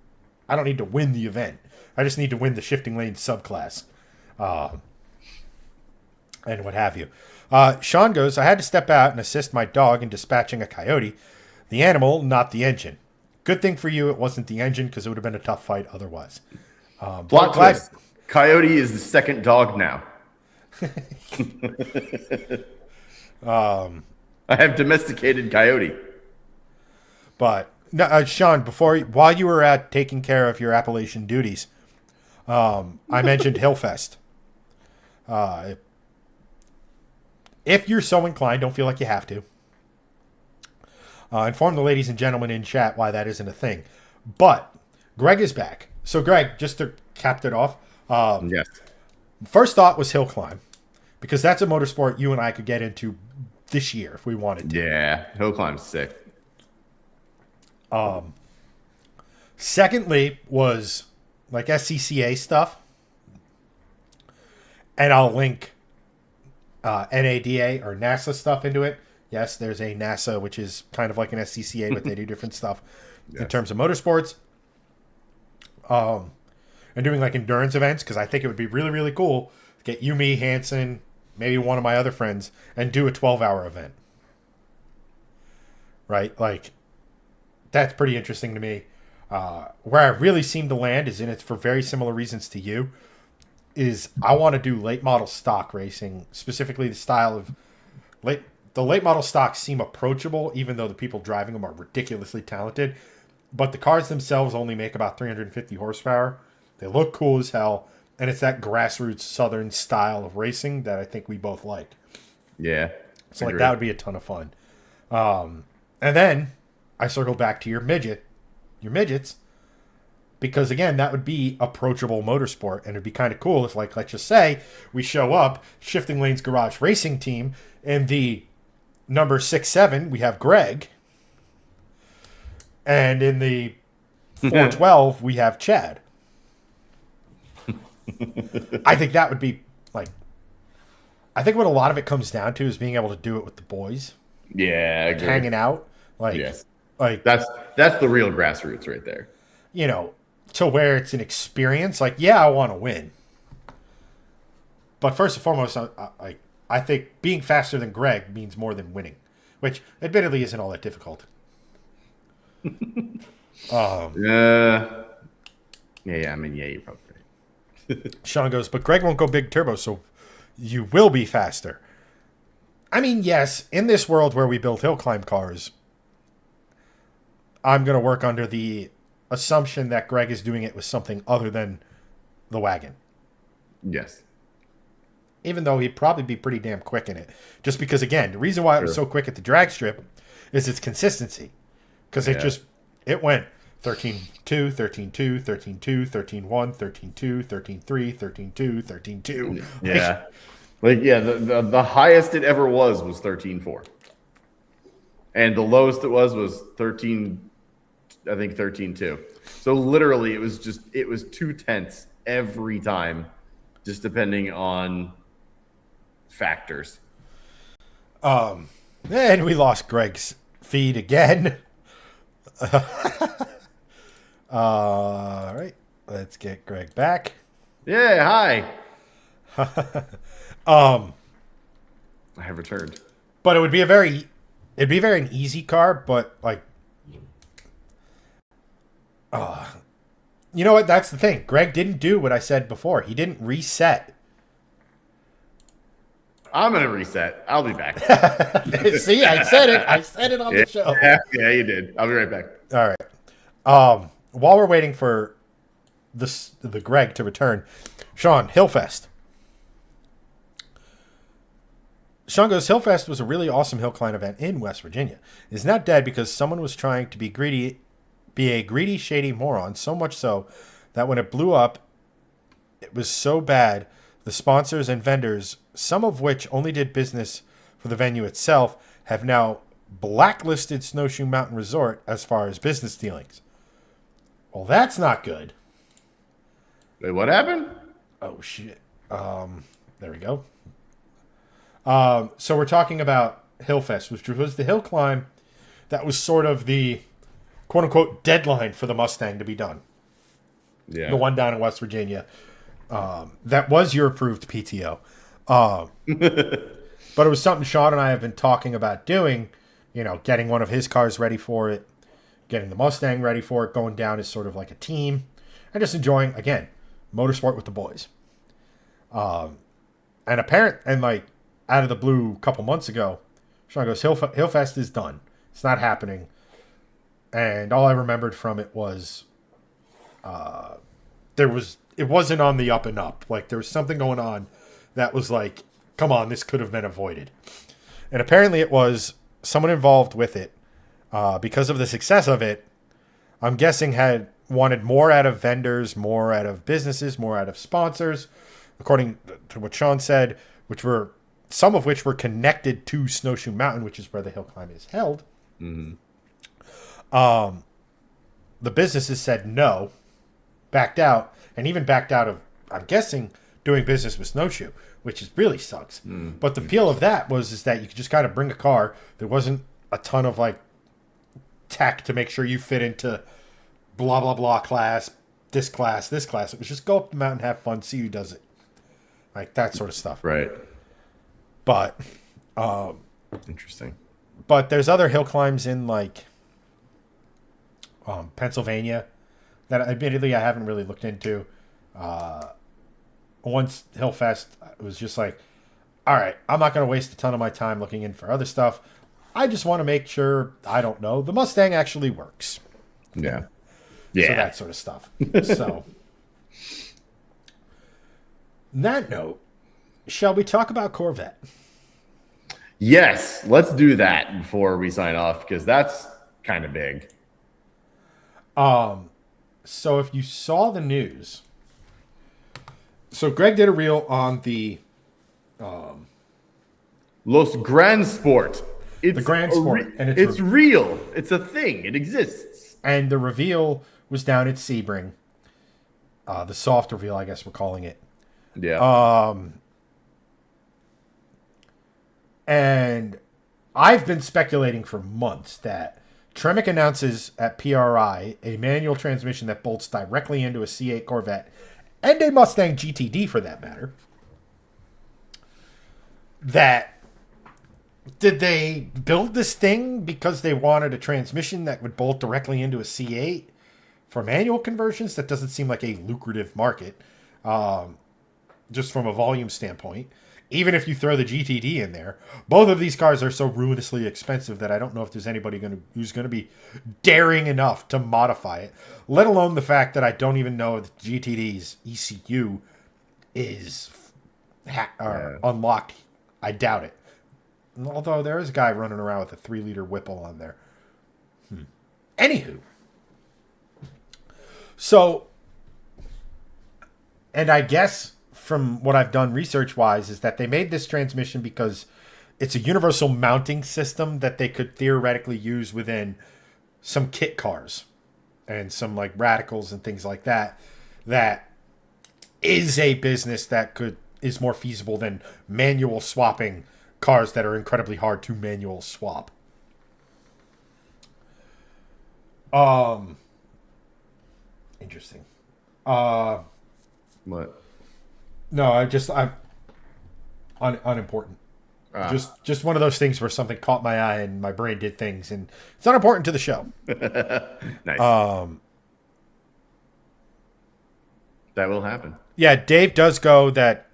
I don't need to win the event. I just need to win the shifting lane subclass, and what have you. Sean goes, I had to step out and assist my dog in dispatching a coyote. The animal, not the engine. Good thing for you it wasn't the engine, because it would have been a tough fight otherwise. Plot twist. Coyote is the second dog now. I have domesticated Coyote. But no, Sean, while you were at taking care of your Appalachian duties, I mentioned Hillfest. If you're so inclined, don't feel like you have to. Inform the ladies and gentlemen in chat why that isn't a thing. But Greg is back. So Greg, just to cap it off, yes. First thought was hill climb, because that's a motorsport you and I could get into this year if we wanted to. Yeah, hill climb's sick. Secondly was like SCCA stuff, and I'll link NADA or NASA stuff into it. Yes, there's a NASA, which is kind of like an SCCA, but they do different stuff in terms of motorsports. And doing like endurance events, because I think it would be really, really cool to get you, me, Hanson, maybe one of my other friends, and do a 12-hour event. Right? Like, that's pretty interesting to me. Where I really seem to land is in it for very similar reasons to you, is I want to do late model stock racing, specifically the style of the late model stocks seem approachable, even though the people driving them are ridiculously talented. But the cars themselves only make about 350 horsepower. They look cool as hell, and it's that grassroots southern style of racing that I think we both like. Yeah. So like that would be a ton of fun. And then I circled back to your midgets, because again, that would be approachable motorsport, and it'd be kind of cool if, like, let's just say we show up, Shifting Lanes Garage Racing Team, and the number 6-7 we have Greg, and in the 412 we have Chad. I think that would be like, I think what a lot of it comes down to is being able to do it with the boys. Yeah, like hanging out. Like, yes. Like that's the real grassroots right there. You know, to where it's an experience. Like, yeah, I want to win, but first and foremost, I think being faster than Greg means more than winning, which admittedly isn't all that difficult. Yeah. I mean, yeah, you're probably right. Sean goes, but Greg won't go big turbo, so you will be faster. I mean, yes, in this world where we build hill climb cars, I'm going to work under the assumption that Greg is doing it with something other than the wagon. Yes. Even though he'd probably be pretty damn quick in it. Just because, again, the reason why it was so quick at the drag strip is its consistency. Because it went 13-2, 13-2, 13-2, 13-1, 13-2, 13-3, 13-2, 13-2. Yeah. The highest it ever was 13-4. And the lowest it was 13, I think 13-2. So literally it was 2/10 every time, just depending on factors. And we lost Greg's feed again. All right, let's get Greg back. Yeah, hi. I have returned. But it'd be a very an easy car, but like, you know what? That's the thing. Greg didn't do what I said before. He didn't reset. I'm gonna reset. I'll be back. See, I said it. I said it on the show. Yeah, you did. I'll be right back. All right. While we're waiting for the Greg to return, Sean, Hillfest. Sean goes, Hillfest was a really awesome hill climb event in West Virginia. It's not dead because someone was trying to be a greedy, shady moron, so much so that when it blew up, it was so bad the sponsors and vendors, some of which only did business for the venue itself, have now blacklisted Snowshoe Mountain Resort as far as business dealings. Well, that's not good. Wait, what happened? Oh, shit. There we go. So we're talking about Hillfest, which was the hill climb that was sort of the quote-unquote deadline for the Mustang to be done. Yeah. The one down in West Virginia. That was your approved PTO. But it was something Sean and I have been talking about doing, getting one of his cars ready for it, getting the Mustang ready for it, going down as sort of like a team, and just enjoying, again, motorsport with the boys. And like out of the blue a couple months ago, Sean goes, Hillfest is done. It's not happening. And all I remembered from it was it wasn't on the up and up. Like there was something going on that was like, come on, this could have been avoided. And apparently it was someone involved with it, because of the success of it, I'm guessing had wanted more out of vendors, more out of businesses, more out of sponsors, according to what Sean said, some of which were connected to Snowshoe Mountain, which is where the hill climb is held. Mm-hmm. The businesses said no, backed out, and even backed out of, I'm guessing, doing business with Snowshoe, which really sucks. But the appeal of that is that you could just kind of bring a car. There wasn't a ton of like tech to make sure you fit into blah, blah, blah class, this class, this class. It was just go up the mountain, have fun, see who does it. Like that sort of stuff. Right. But, interesting. But there's other hill climbs in like Pennsylvania that admittedly I haven't really looked into. Once Hillfest, it was just like, all right, I'm not going to waste a ton of my time looking in for other stuff. I just want to make sure, I don't know, the Mustang actually works. Yeah. So that sort of stuff. So, on that note, shall we talk about Corvette? Yes, let's do that before we sign off, because that's kind of big. So if you saw the news, so Greg did a reel on the Los Grand Sport. It's the Grand Sport, and it's real. It's a thing. It exists. And the reveal was down at Sebring. The soft reveal, I guess we're calling it. Yeah. And I've been speculating for months that Tremec announces at PRI a manual transmission that bolts directly into a C8 Corvette and a Mustang GTD for that matter. Did they build this thing because they wanted a transmission that would bolt directly into a C8 for manual conversions? That doesn't seem like a lucrative market, just from a volume standpoint. Even if you throw the GTD in there, both of these cars are so ruinously expensive that I don't know if there's anybody who's going to be daring enough to modify it, let alone the fact that I don't even know if the GTD's ECU is unlocked. I doubt it. Although there is a guy running around with a 3-liter Whipple on there. Anywho. So, and I guess from what I've done research-wise is that they made this transmission because it's a universal mounting system that they could theoretically use within some kit cars and some like radicals and things like that. That is a business that is more feasible than manual swapping cars that are incredibly hard to manual swap. Interesting. What? No, I'm unimportant. Just one of those things where something caught my eye and my brain did things, and it's unimportant to the show. Nice. That will happen. Yeah, Dave does go that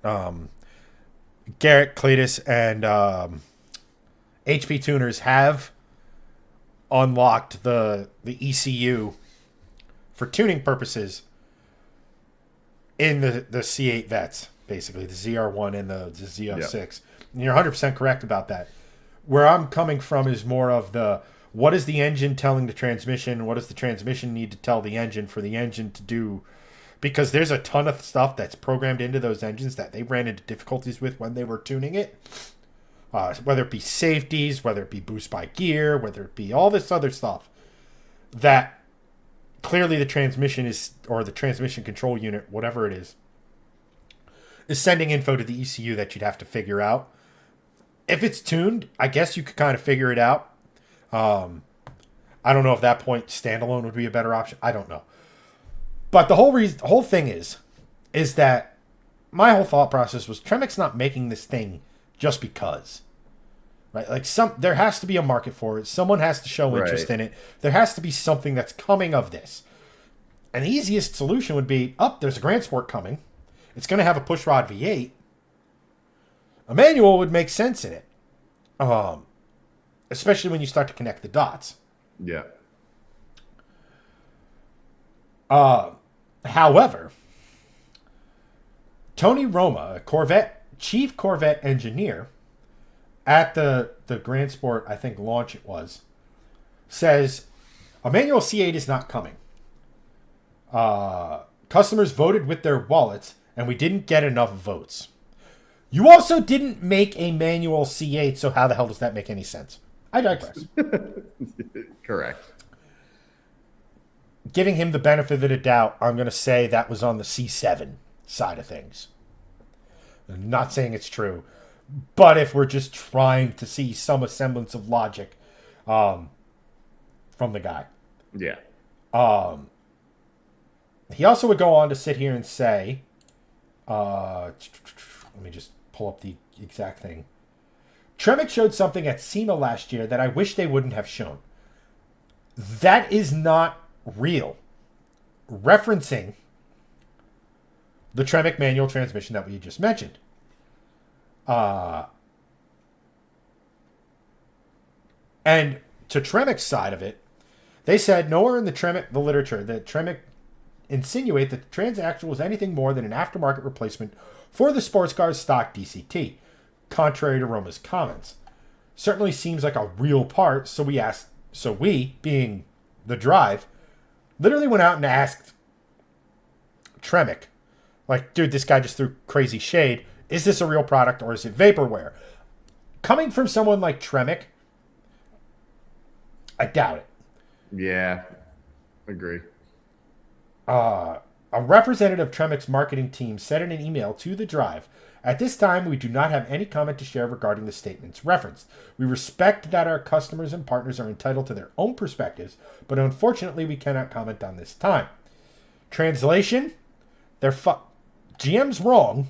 Garrett, Cletus, and HP Tuners have unlocked the ECU for tuning purposes in the C8 Vets, basically, the ZR1 and the Z06. Yep. And you're 100% correct about that. Where I'm coming from is more of what is the engine telling the transmission? What does the transmission need to tell the engine for the engine to do because there's a ton of stuff that's programmed into those engines that they ran into difficulties with when they were tuning it. Whether it be safeties, whether it be boost by gear, whether it be all this other stuff that clearly the transmission is, or the transmission control unit, whatever it is sending info to the ECU that you'd have to figure out. If it's tuned, I guess you could kind of figure it out. I don't know if that point standalone would be a better option. I don't know. But the whole thing is that my whole thought process was Tremec's not making this thing just because. Right? Like there has to be a market for it. Someone has to show interest in it. There has to be something that's coming of this. And the easiest solution would be, there's a Grand Sport coming. It's going to have a pushrod V8. A manual would make sense in it. Especially when you start to connect the dots. Yeah. However, Tony Roma, chief Corvette engineer at the Grand Sport, I think launch it was, says a manual C8 is not coming. Customers voted with their wallets, and we didn't get enough votes. You also didn't make a manual C8, so how the hell does that make any sense? I digress. Correct. Giving him the benefit of the doubt, I'm going to say that was on the C7 side of things. I'm not saying it's true, but if we're just trying to see some semblance of logic from the guy. Yeah. He also would go on to sit here and say, let me just pull up the exact thing. Tremec showed something at SEMA last year that I wish they wouldn't have shown. That is not real. Referencing the Tremec manual transmission that we just mentioned. And to Tremec's side of it, they said nowhere in the literature that Tremec insinuate that the transaxle was anything more than an aftermarket replacement for the sports car's stock DCT, contrary to Roma's comments. Certainly seems like a real part, so we, being the drive, literally went out and asked Tremec, like, dude, this guy just threw crazy shade. Is this a real product or is it vaporware? Coming from someone like Tremec, I doubt it. Yeah, agree. A representative of Tremec's marketing team said in an email to the drive, at this time, we do not have any comment to share regarding the statements referenced. We respect that our customers and partners are entitled to their own perspectives, but unfortunately, we cannot comment on this time. Translation, GM's wrong.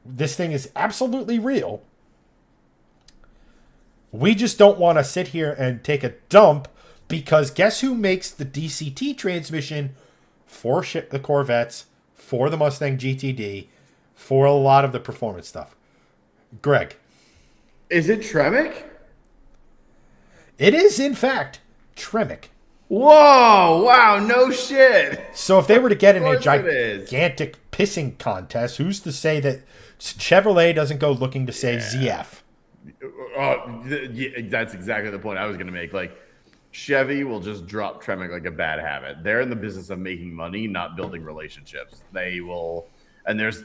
This thing is absolutely real. We just don't want to sit here and take a dump because guess who makes the DCT transmission for the Corvettes, for the Mustang GTD, for a lot of the performance stuff? Greg. Is it Tremec? It is, in fact, Tremec. Whoa! Wow! No shit. So if they were to get in a gigantic pissing contest, who's to say that Chevrolet doesn't go looking to say ZF? That's exactly the point I was going to make. Like, Chevy will just drop Tremec like a bad habit. They're in the business of making money, not building relationships. They will, and there's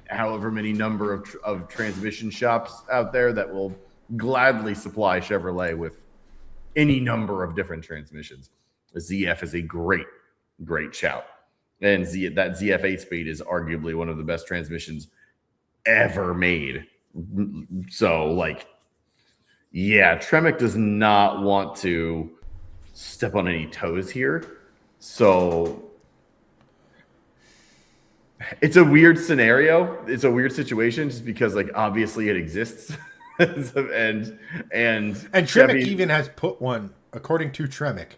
however many number of transmission shops out there that will gladly supply Chevrolet with any number of different transmissions. The ZF is a great shout. And that ZF 8-speed is arguably one of the best transmissions ever made. So, like, yeah, Tremec does not want to step on any toes here. So it's a weird scenario. It's a weird situation just because, like, obviously it exists. and Tremec Chevy, even has put one, according to Tremec.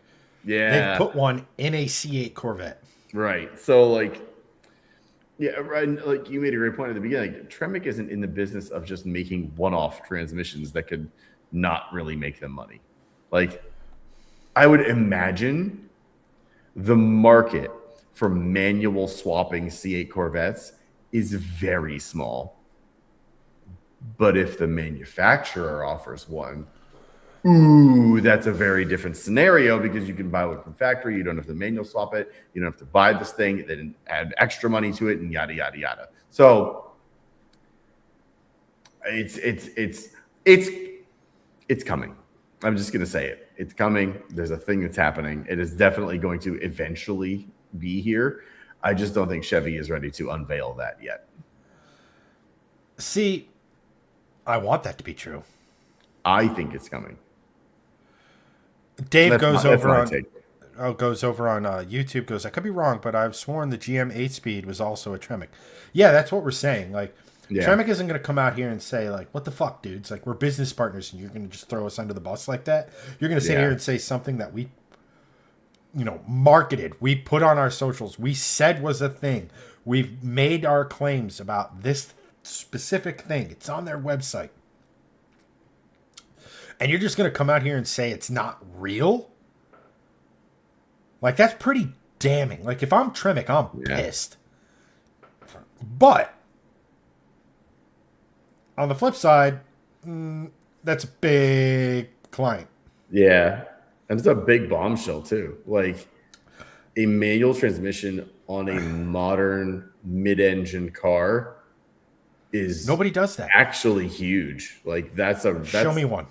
Yeah. They've put one in a C8 Corvette. Right. So, like, yeah, right. Like you made a great point at the beginning. Like, Tremec isn't in the business of just making one-off transmissions that could not really make them money. Like, I would imagine the market for manual swapping C8 Corvettes is very small. But if the manufacturer offers one, Ooh, that's a very different scenario because you can buy one from factory. You don't have to manual swap it. You don't have to buy this thing, then add extra money to it, and yada yada yada. So it's coming. I'm just gonna say it. It's coming. There's a thing that's happening. It is definitely going to eventually be here. I just don't think Chevy is ready to unveil that yet. See, I want that to be true. I think it's coming. Dave goes over on YouTube. Goes, I could be wrong, but I've sworn the GM 8-speed was also a Tremec. Yeah, that's what we're saying. Like, Tremec isn't going to come out here and say, like, what the fuck, dudes? Like, we're business partners, and you're going to just throw us under the bus like that. You're going to sit here and say something that we, marketed. We put on our socials. We said was a thing. We've made our claims about this specific thing. It's on their website. And you're just going to come out here and say it's not real? Like, that's pretty damning. Like, if I'm Tremec, I'm pissed. But, on the flip side, that's a big client. Yeah. And it's a big bombshell, too. Like, a manual transmission on a modern mid-engine car is... Nobody does that. Actually huge. Like, that's Show me one.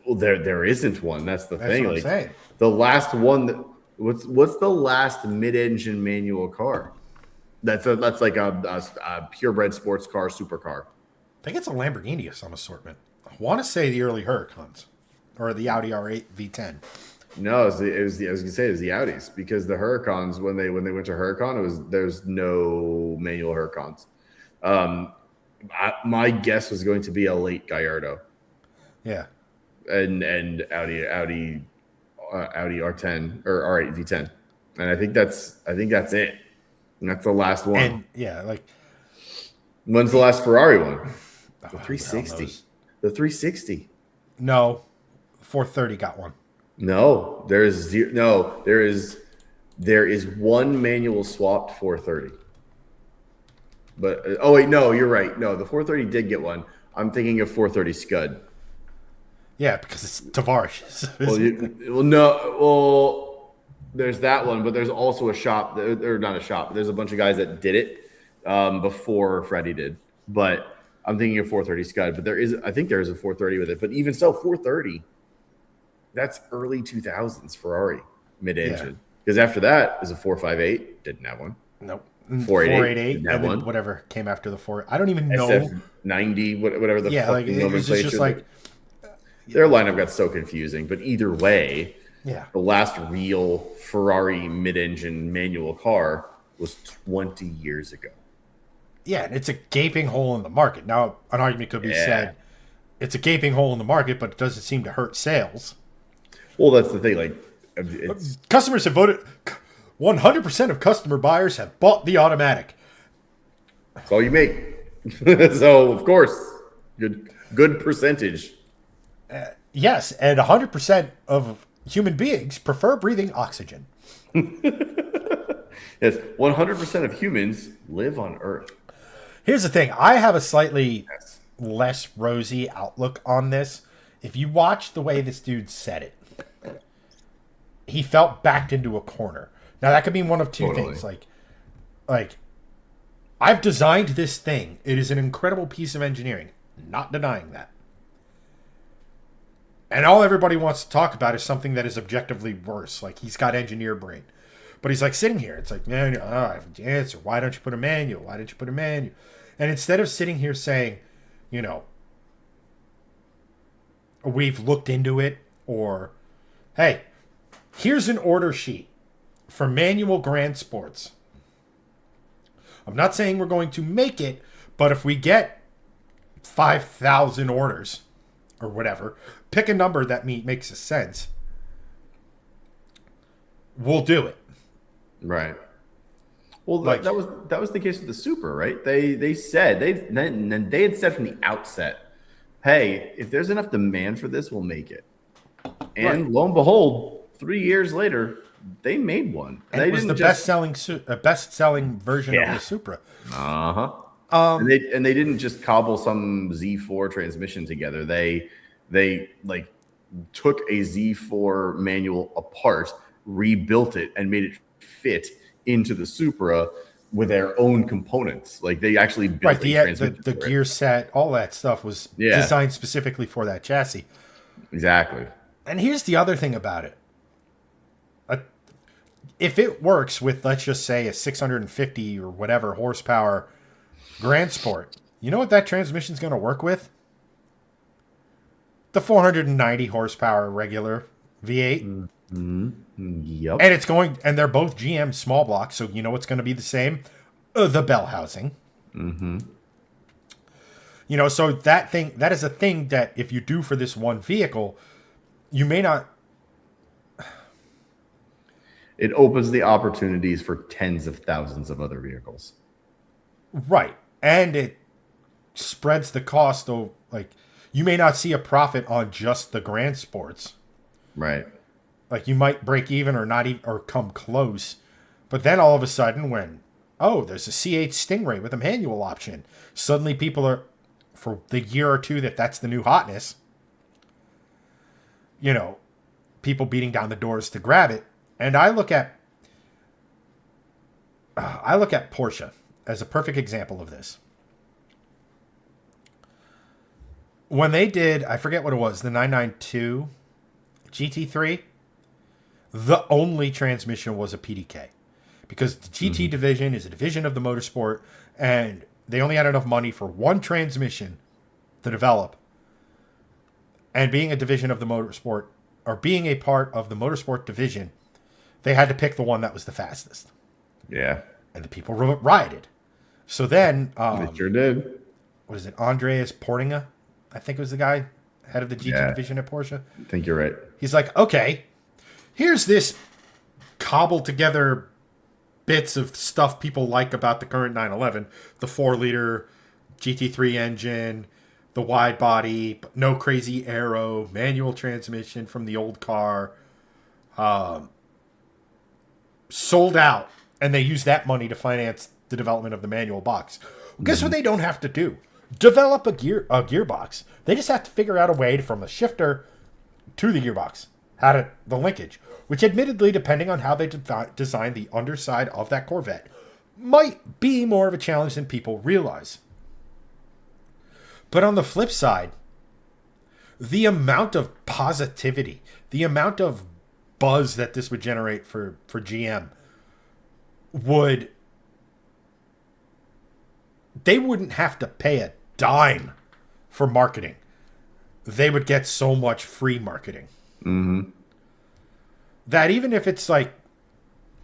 Well, there isn't one. That's the thing. What like I'm saying. The last one what's the last mid-engine manual car? That's like a purebred sports car, supercar. I think it's a Lamborghini of some assortment. I want to say the early Huracans or the Audi R8 V10. No, I was gonna say it was the Audis because the Huracans when they went to Huracan there's no manual Huracans. My guess was going to be a late Gallardo. Yeah. And Audi R10 or R8 V10, and I think that's it. And that's the last one. And like, when's the last Ferrari one? The 360. The 360. No, 430 got one. No, there is one manual swapped 430. But oh wait, no, you're right. No, the 430 did get one. I'm thinking of 430 Scud. Yeah, because it's Tavares. There's that one, but there's also a shop, or not a shop. There's a bunch of guys that did it before Freddie did. But I'm thinking of 430 Scud. But I think there is a 430 with it. But even so, 430, that's early 2000s Ferrari mid-engine. Because after that is a 458. Didn't have one. Nope. 488, and then whatever came after the 4. I don't even know. SF90, whatever the fucking it was just like. Their lineup got so confusing, but either way, the last real Ferrari mid-engine manual car was 20 years ago. Yeah, and it's a gaping hole in the market. Now, an argument could be said, it's a gaping hole in the market, but it doesn't seem to hurt sales. Well, that's the thing. Like, customers have voted. 100% of customer buyers have bought the automatic. That's all you make. So, of course, good percentage. Yes, and 100% of human beings prefer breathing oxygen. Yes, 100% of humans live on Earth. Here's the thing. I have a slightly less rosy outlook on this. If you watch the way this dude said it, he felt backed into a corner. Now, that could mean one of two things. Like, I've designed this thing. It is an incredible piece of engineering. Not denying that. And all everybody wants to talk about is something that is objectively worse. Like, he's got engineer brain. But he's like sitting here. It's like, man, I have the answer. Why don't you put a manual? Why didn't you put a manual? And instead of sitting here saying, we've looked into it, or, hey, here's an order sheet for manual Grand Sports. I'm not saying we're going to make it, but if we get 5,000 orders or whatever, pick a number that makes a sense, we'll do it. Right. Well, that was the case with the Supra, right? They had said from the outset, hey, if there's enough demand for this, we'll make it. And lo and behold, 3 years later, they made one. And it was the best-selling version of the Supra. And they didn't just cobble some Z4 transmission together. They took a Z4 manual apart, rebuilt it, and made it fit into the Supra with their own components. Like they actually built a transmission. The gear set, all that stuff was designed specifically for that chassis. Exactly. And here's the other thing about it. If it works with, let's just say, a 650 or whatever horsepower Grand Sport, you know what that transmission is going to work with? The 490 horsepower regular V8. Yep. And they're both GM small blocks, so you know what's going to be the same? The bell housing. You know, so that is a thing that if you do for this one vehicle, you may not. It opens the opportunities for tens of thousands of other vehicles. Right. And it spreads the cost. Like, you may not see a profit on just the Grand Sports. Right. Like, you might break even or not even, or come close. But then all of a sudden there's a C8 Stingray with a manual option. Suddenly people are, for the year or two that's the new hotness, you know, people beating down the doors to grab it. And I look at Porsche as a perfect example of this. When they did, I forget what it was, the 992 GT3, the only transmission was a PDK. Because the GT division is a division of the motorsport, and they only had enough money for one transmission to develop. And being a division of the motorsport, or being a part of the motorsport division, they had to pick the one that was the fastest. Yeah. And the people rioted. So then... they sure did. What is it? Andreas Portinga, I think was the guy, head of the GT division at Porsche. I think you're right. He's like, okay, here's this cobbled together bits of stuff people like about the current 911. The 4-liter GT3 engine, the wide body, no crazy aero, manual transmission from the old car. Sold out, and they use that money to finance the development of the manual box. Well, guess what they don't have to do? Develop a gearbox. They just have to figure out a way from a shifter to the gearbox, the linkage, which admittedly, depending on how they design the underside of that Corvette, might be more of a challenge than people realize. But on the flip side, the amount of positivity, the amount of buzz that this would generate for GM they wouldn't have to pay a dime for marketing. They would get so much free marketing. That even if it's like,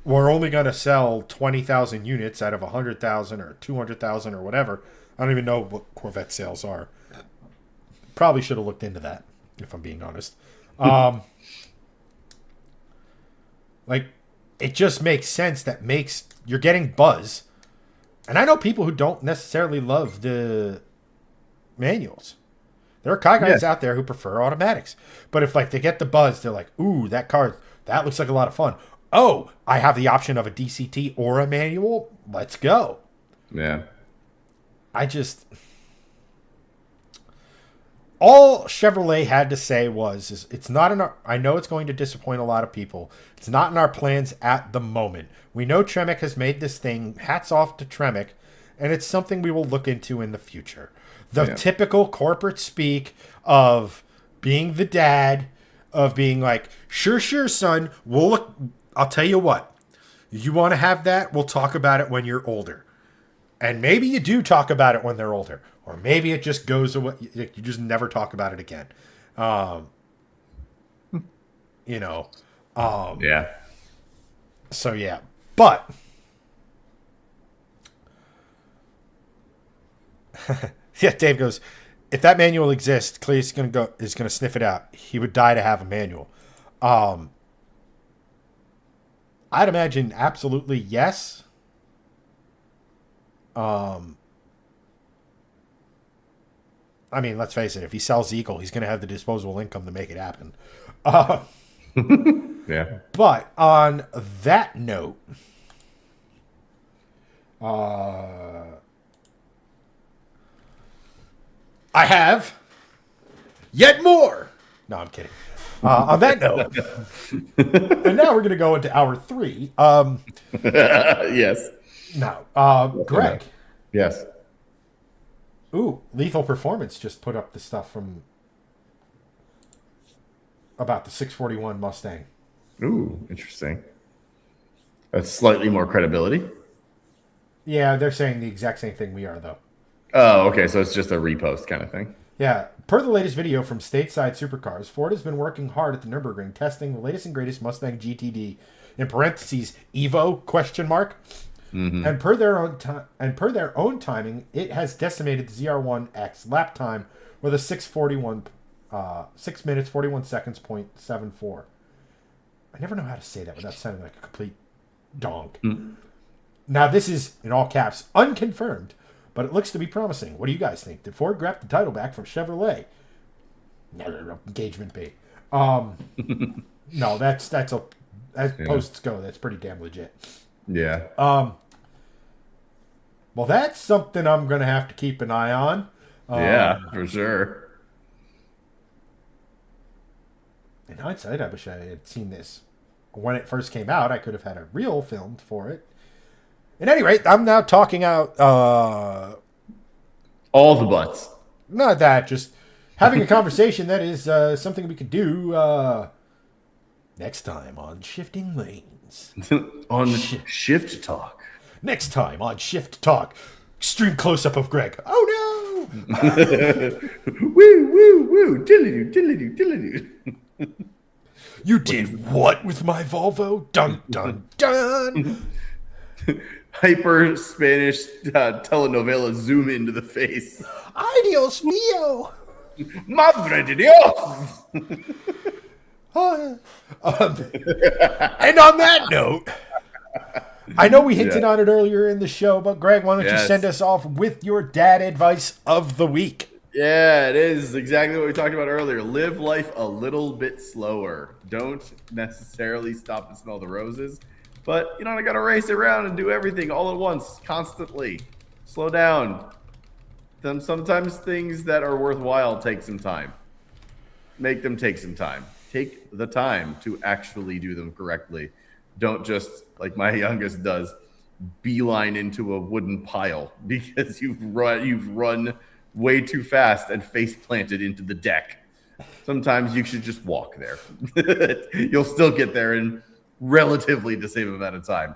we're only going to sell 20,000 units out of 100,000 or 200,000 or whatever. I don't even know what Corvette sales are. Probably should have looked into that, if I'm being honest. Like, it just makes sense you're getting buzz. And I know people who don't necessarily love the manuals. There are car guys out there who prefer automatics. But if, like, they get the buzz, they're like, ooh, that car, that looks like a lot of fun. Oh, I have the option of a DCT or a manual. Let's go. Yeah. All Chevrolet had to say was, it's not in our, I know it's going to disappoint a lot of people. It's not in our plans at the moment. We know Tremec has made this thing. Hats off to Tremec. And it's something we will look into in the future. The typical corporate speak of being the dad, of being like, sure, son, I'll tell you what. You want to have that? We'll talk about it when you're older. And maybe you do talk about it when they're older. Or maybe it just goes away. You just never talk about it again. Yeah. So, yeah. But yeah, Dave goes, if that manual exists, Cleetus is going to sniff it out. He would die to have a manual. I'd imagine absolutely yes. I mean, let's face it. If he sells Eagle, he's going to have the disposable income to make it happen. Yeah. But on that note, I have yet more. No, I'm kidding. On that note, and now we're going to go into hour 3. Yes. Now, Greg. Yes. Ooh, Lethal Performance just put up the stuff from about the 641 Mustang. Ooh, interesting. That's slightly more credibility. Yeah, they're saying the exact same thing we are, though. Oh, okay. So it's just a repost kind of thing. Yeah. Per the latest video from Stateside Supercars, Ford has been working hard at the Nurburgring testing the latest and greatest Mustang GTD, in parentheses, Evo, question mark. Mm-hmm. And per their own timing, it has decimated the ZR1X lap time with a 6 minutes 41 seconds .74. I never know how to say that without sounding like a complete donk. Mm-hmm. Now this is in all caps unconfirmed, but it looks to be promising. What do you guys think? Did Ford grab the title back from Chevrolet? No, engagement bait. No, that's as posts go. That's pretty damn legit. Yeah. Well, that's something I'm going to have to keep an eye on. Yeah, for sure. In hindsight, I wish I had seen this when it first came out. I could have had a reel filmed for it. At any rate, I'm now talking out... all the butts. Not that, just having a conversation that is something we could do next time on Shifting Lanes. On Shift Talk. Next time on Shift Talk, extreme close-up of Greg. Oh, no! Woo, woo, woo. Diddly-doo, diddly-doo, diddly-doo. You did what with my Volvo? Dun, dun, dun! Hyper Spanish telenovela zoom into the face. Ay, Dios mío! Madre de Dios! And on that note, I know we hinted on it earlier in the show, but Greg, why don't you send us off with your dad advice of the week? Yeah, it is exactly what we talked about earlier. Live life a little bit slower. Don't necessarily stop and smell the roses, but you don't got to race around and do everything all at once, constantly. Slow down. Sometimes things that are worthwhile take some time. Make them take some time. Take the time to actually do them correctly. Don't just, like my youngest does, beeline into a wooden pile because you've run way too fast and face planted into the deck. Sometimes you should just walk there. You'll still get there in relatively the same amount of time.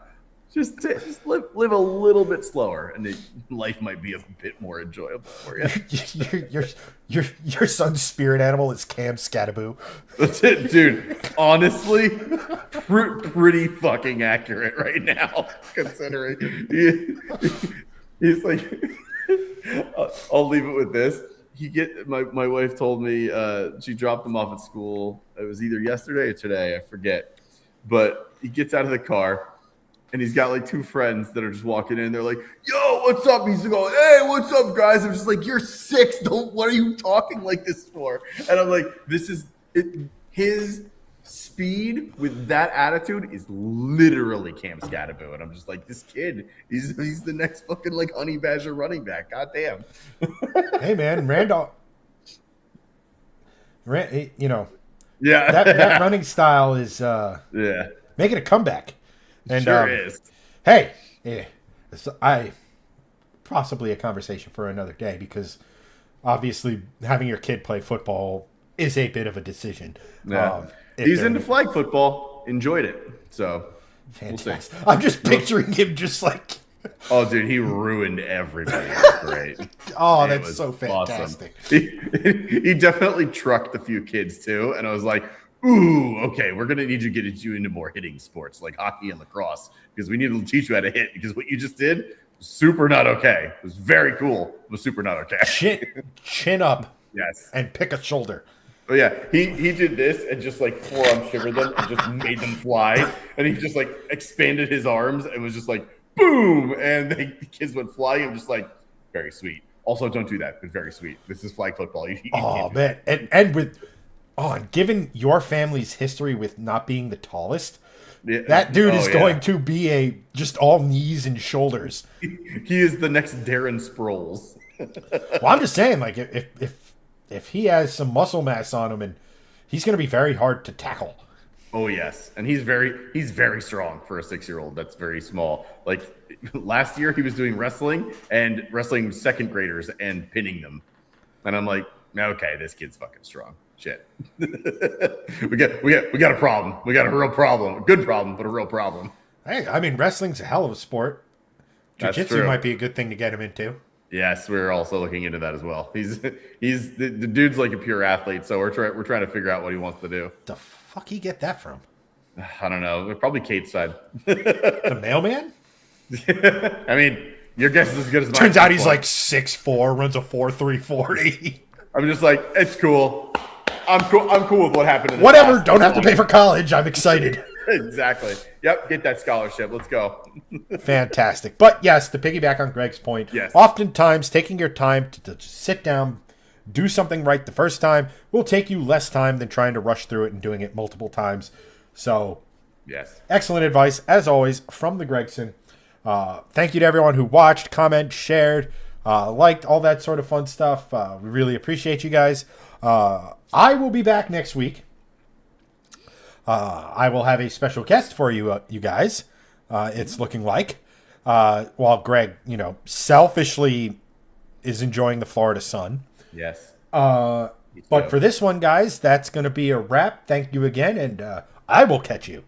Just live a little bit slower, and life might be a bit more enjoyable for you. Your son's spirit animal is Cam Scataboo. Dude, honestly, pretty fucking accurate right now, considering he's like, I'll leave it with this. My wife told me she dropped him off at school. It was either yesterday or today, I forget. But he gets out of the car, and he's got like two friends that are just walking in. They're like, "Yo, what's up?" He's going, "Hey, what's up, guys?" I'm just like, "You're 6. What are you talking like this for?" And I'm like, "This is it." His speed with that attitude is literally Cam Scataboo, and I'm just like, this kid, he's the next fucking like Honey Badger running back. God damn. Hey man, Randolph. You know, yeah, that running style is making a comeback. And sure is. Hey, I possibly a conversation for another day, because obviously having your kid play football is a bit of a decision. Yeah. He's into flag football. Enjoyed it. So fantastic. We'll see. I'm just picturing him just like. Oh, dude, he ruined everybody. That's great. Oh, that's so fantastic. Awesome. He definitely trucked a few kids too, and I was like, "Ooh, okay, we're gonna need to get you into more hitting sports like hockey and lacrosse, because we need to teach you how to hit. Because what you just did, was super not okay. It was very cool, but super not okay. Chin up, yes, and pick a shoulder." Oh yeah, he did this and just like forearm shivered them and just made them fly, and he just like expanded his arms and was just like boom, and the kids went flying. I'm just like, very sweet. Also, don't do that, but very sweet. This is flag football. You oh man, and given your family's history with not being the tallest, that dude is going to be just all knees and shoulders. He is the next Darren Sproles. Well, I'm just saying, like if he has some muscle mass on him and he's going to be very hard to tackle. Oh yes, and he's very strong for a 6-year-old. That's very small. Like last year, he was doing wrestling and wrestling second graders and pinning them, and I'm like, okay, this kid's fucking strong. Shit, we got a problem. We got a real problem. A good problem, but a real problem. Hey, I mean, wrestling's a hell of a sport. Jiu-jitsu might be a good thing to get him into. Yes, we're also looking into that as well. He's the dude's like a pure athlete, so we're trying to figure out what he wants to do. The fuck he get that from? I don't know. Probably Kate's side. The mailman? I mean, your guess is as good as mine. Turns out he's like 6'4", runs a 4.3 40. I'm just like, it's cool. I'm cool with what happened in the Whatever. past. Don't have to pay for college. I'm excited. Exactly. Yep. Get that scholarship. Let's go. Fantastic. But yes, to piggyback on Greg's point, yes. Oftentimes taking your time to sit down, do something right the first time will take you less time than trying to rush through it and doing it multiple times. So, yes. Excellent advice, as always, from the Gregson. Thank you to everyone who watched, commented, shared, liked, all that sort of fun stuff. We really appreciate you guys. I will be back next week. I will have a special guest for you, you guys. It's looking like. While Greg, selfishly is enjoying the Florida sun. Yes. But for this one, guys, that's going to be a wrap. Thank you again, and I will catch you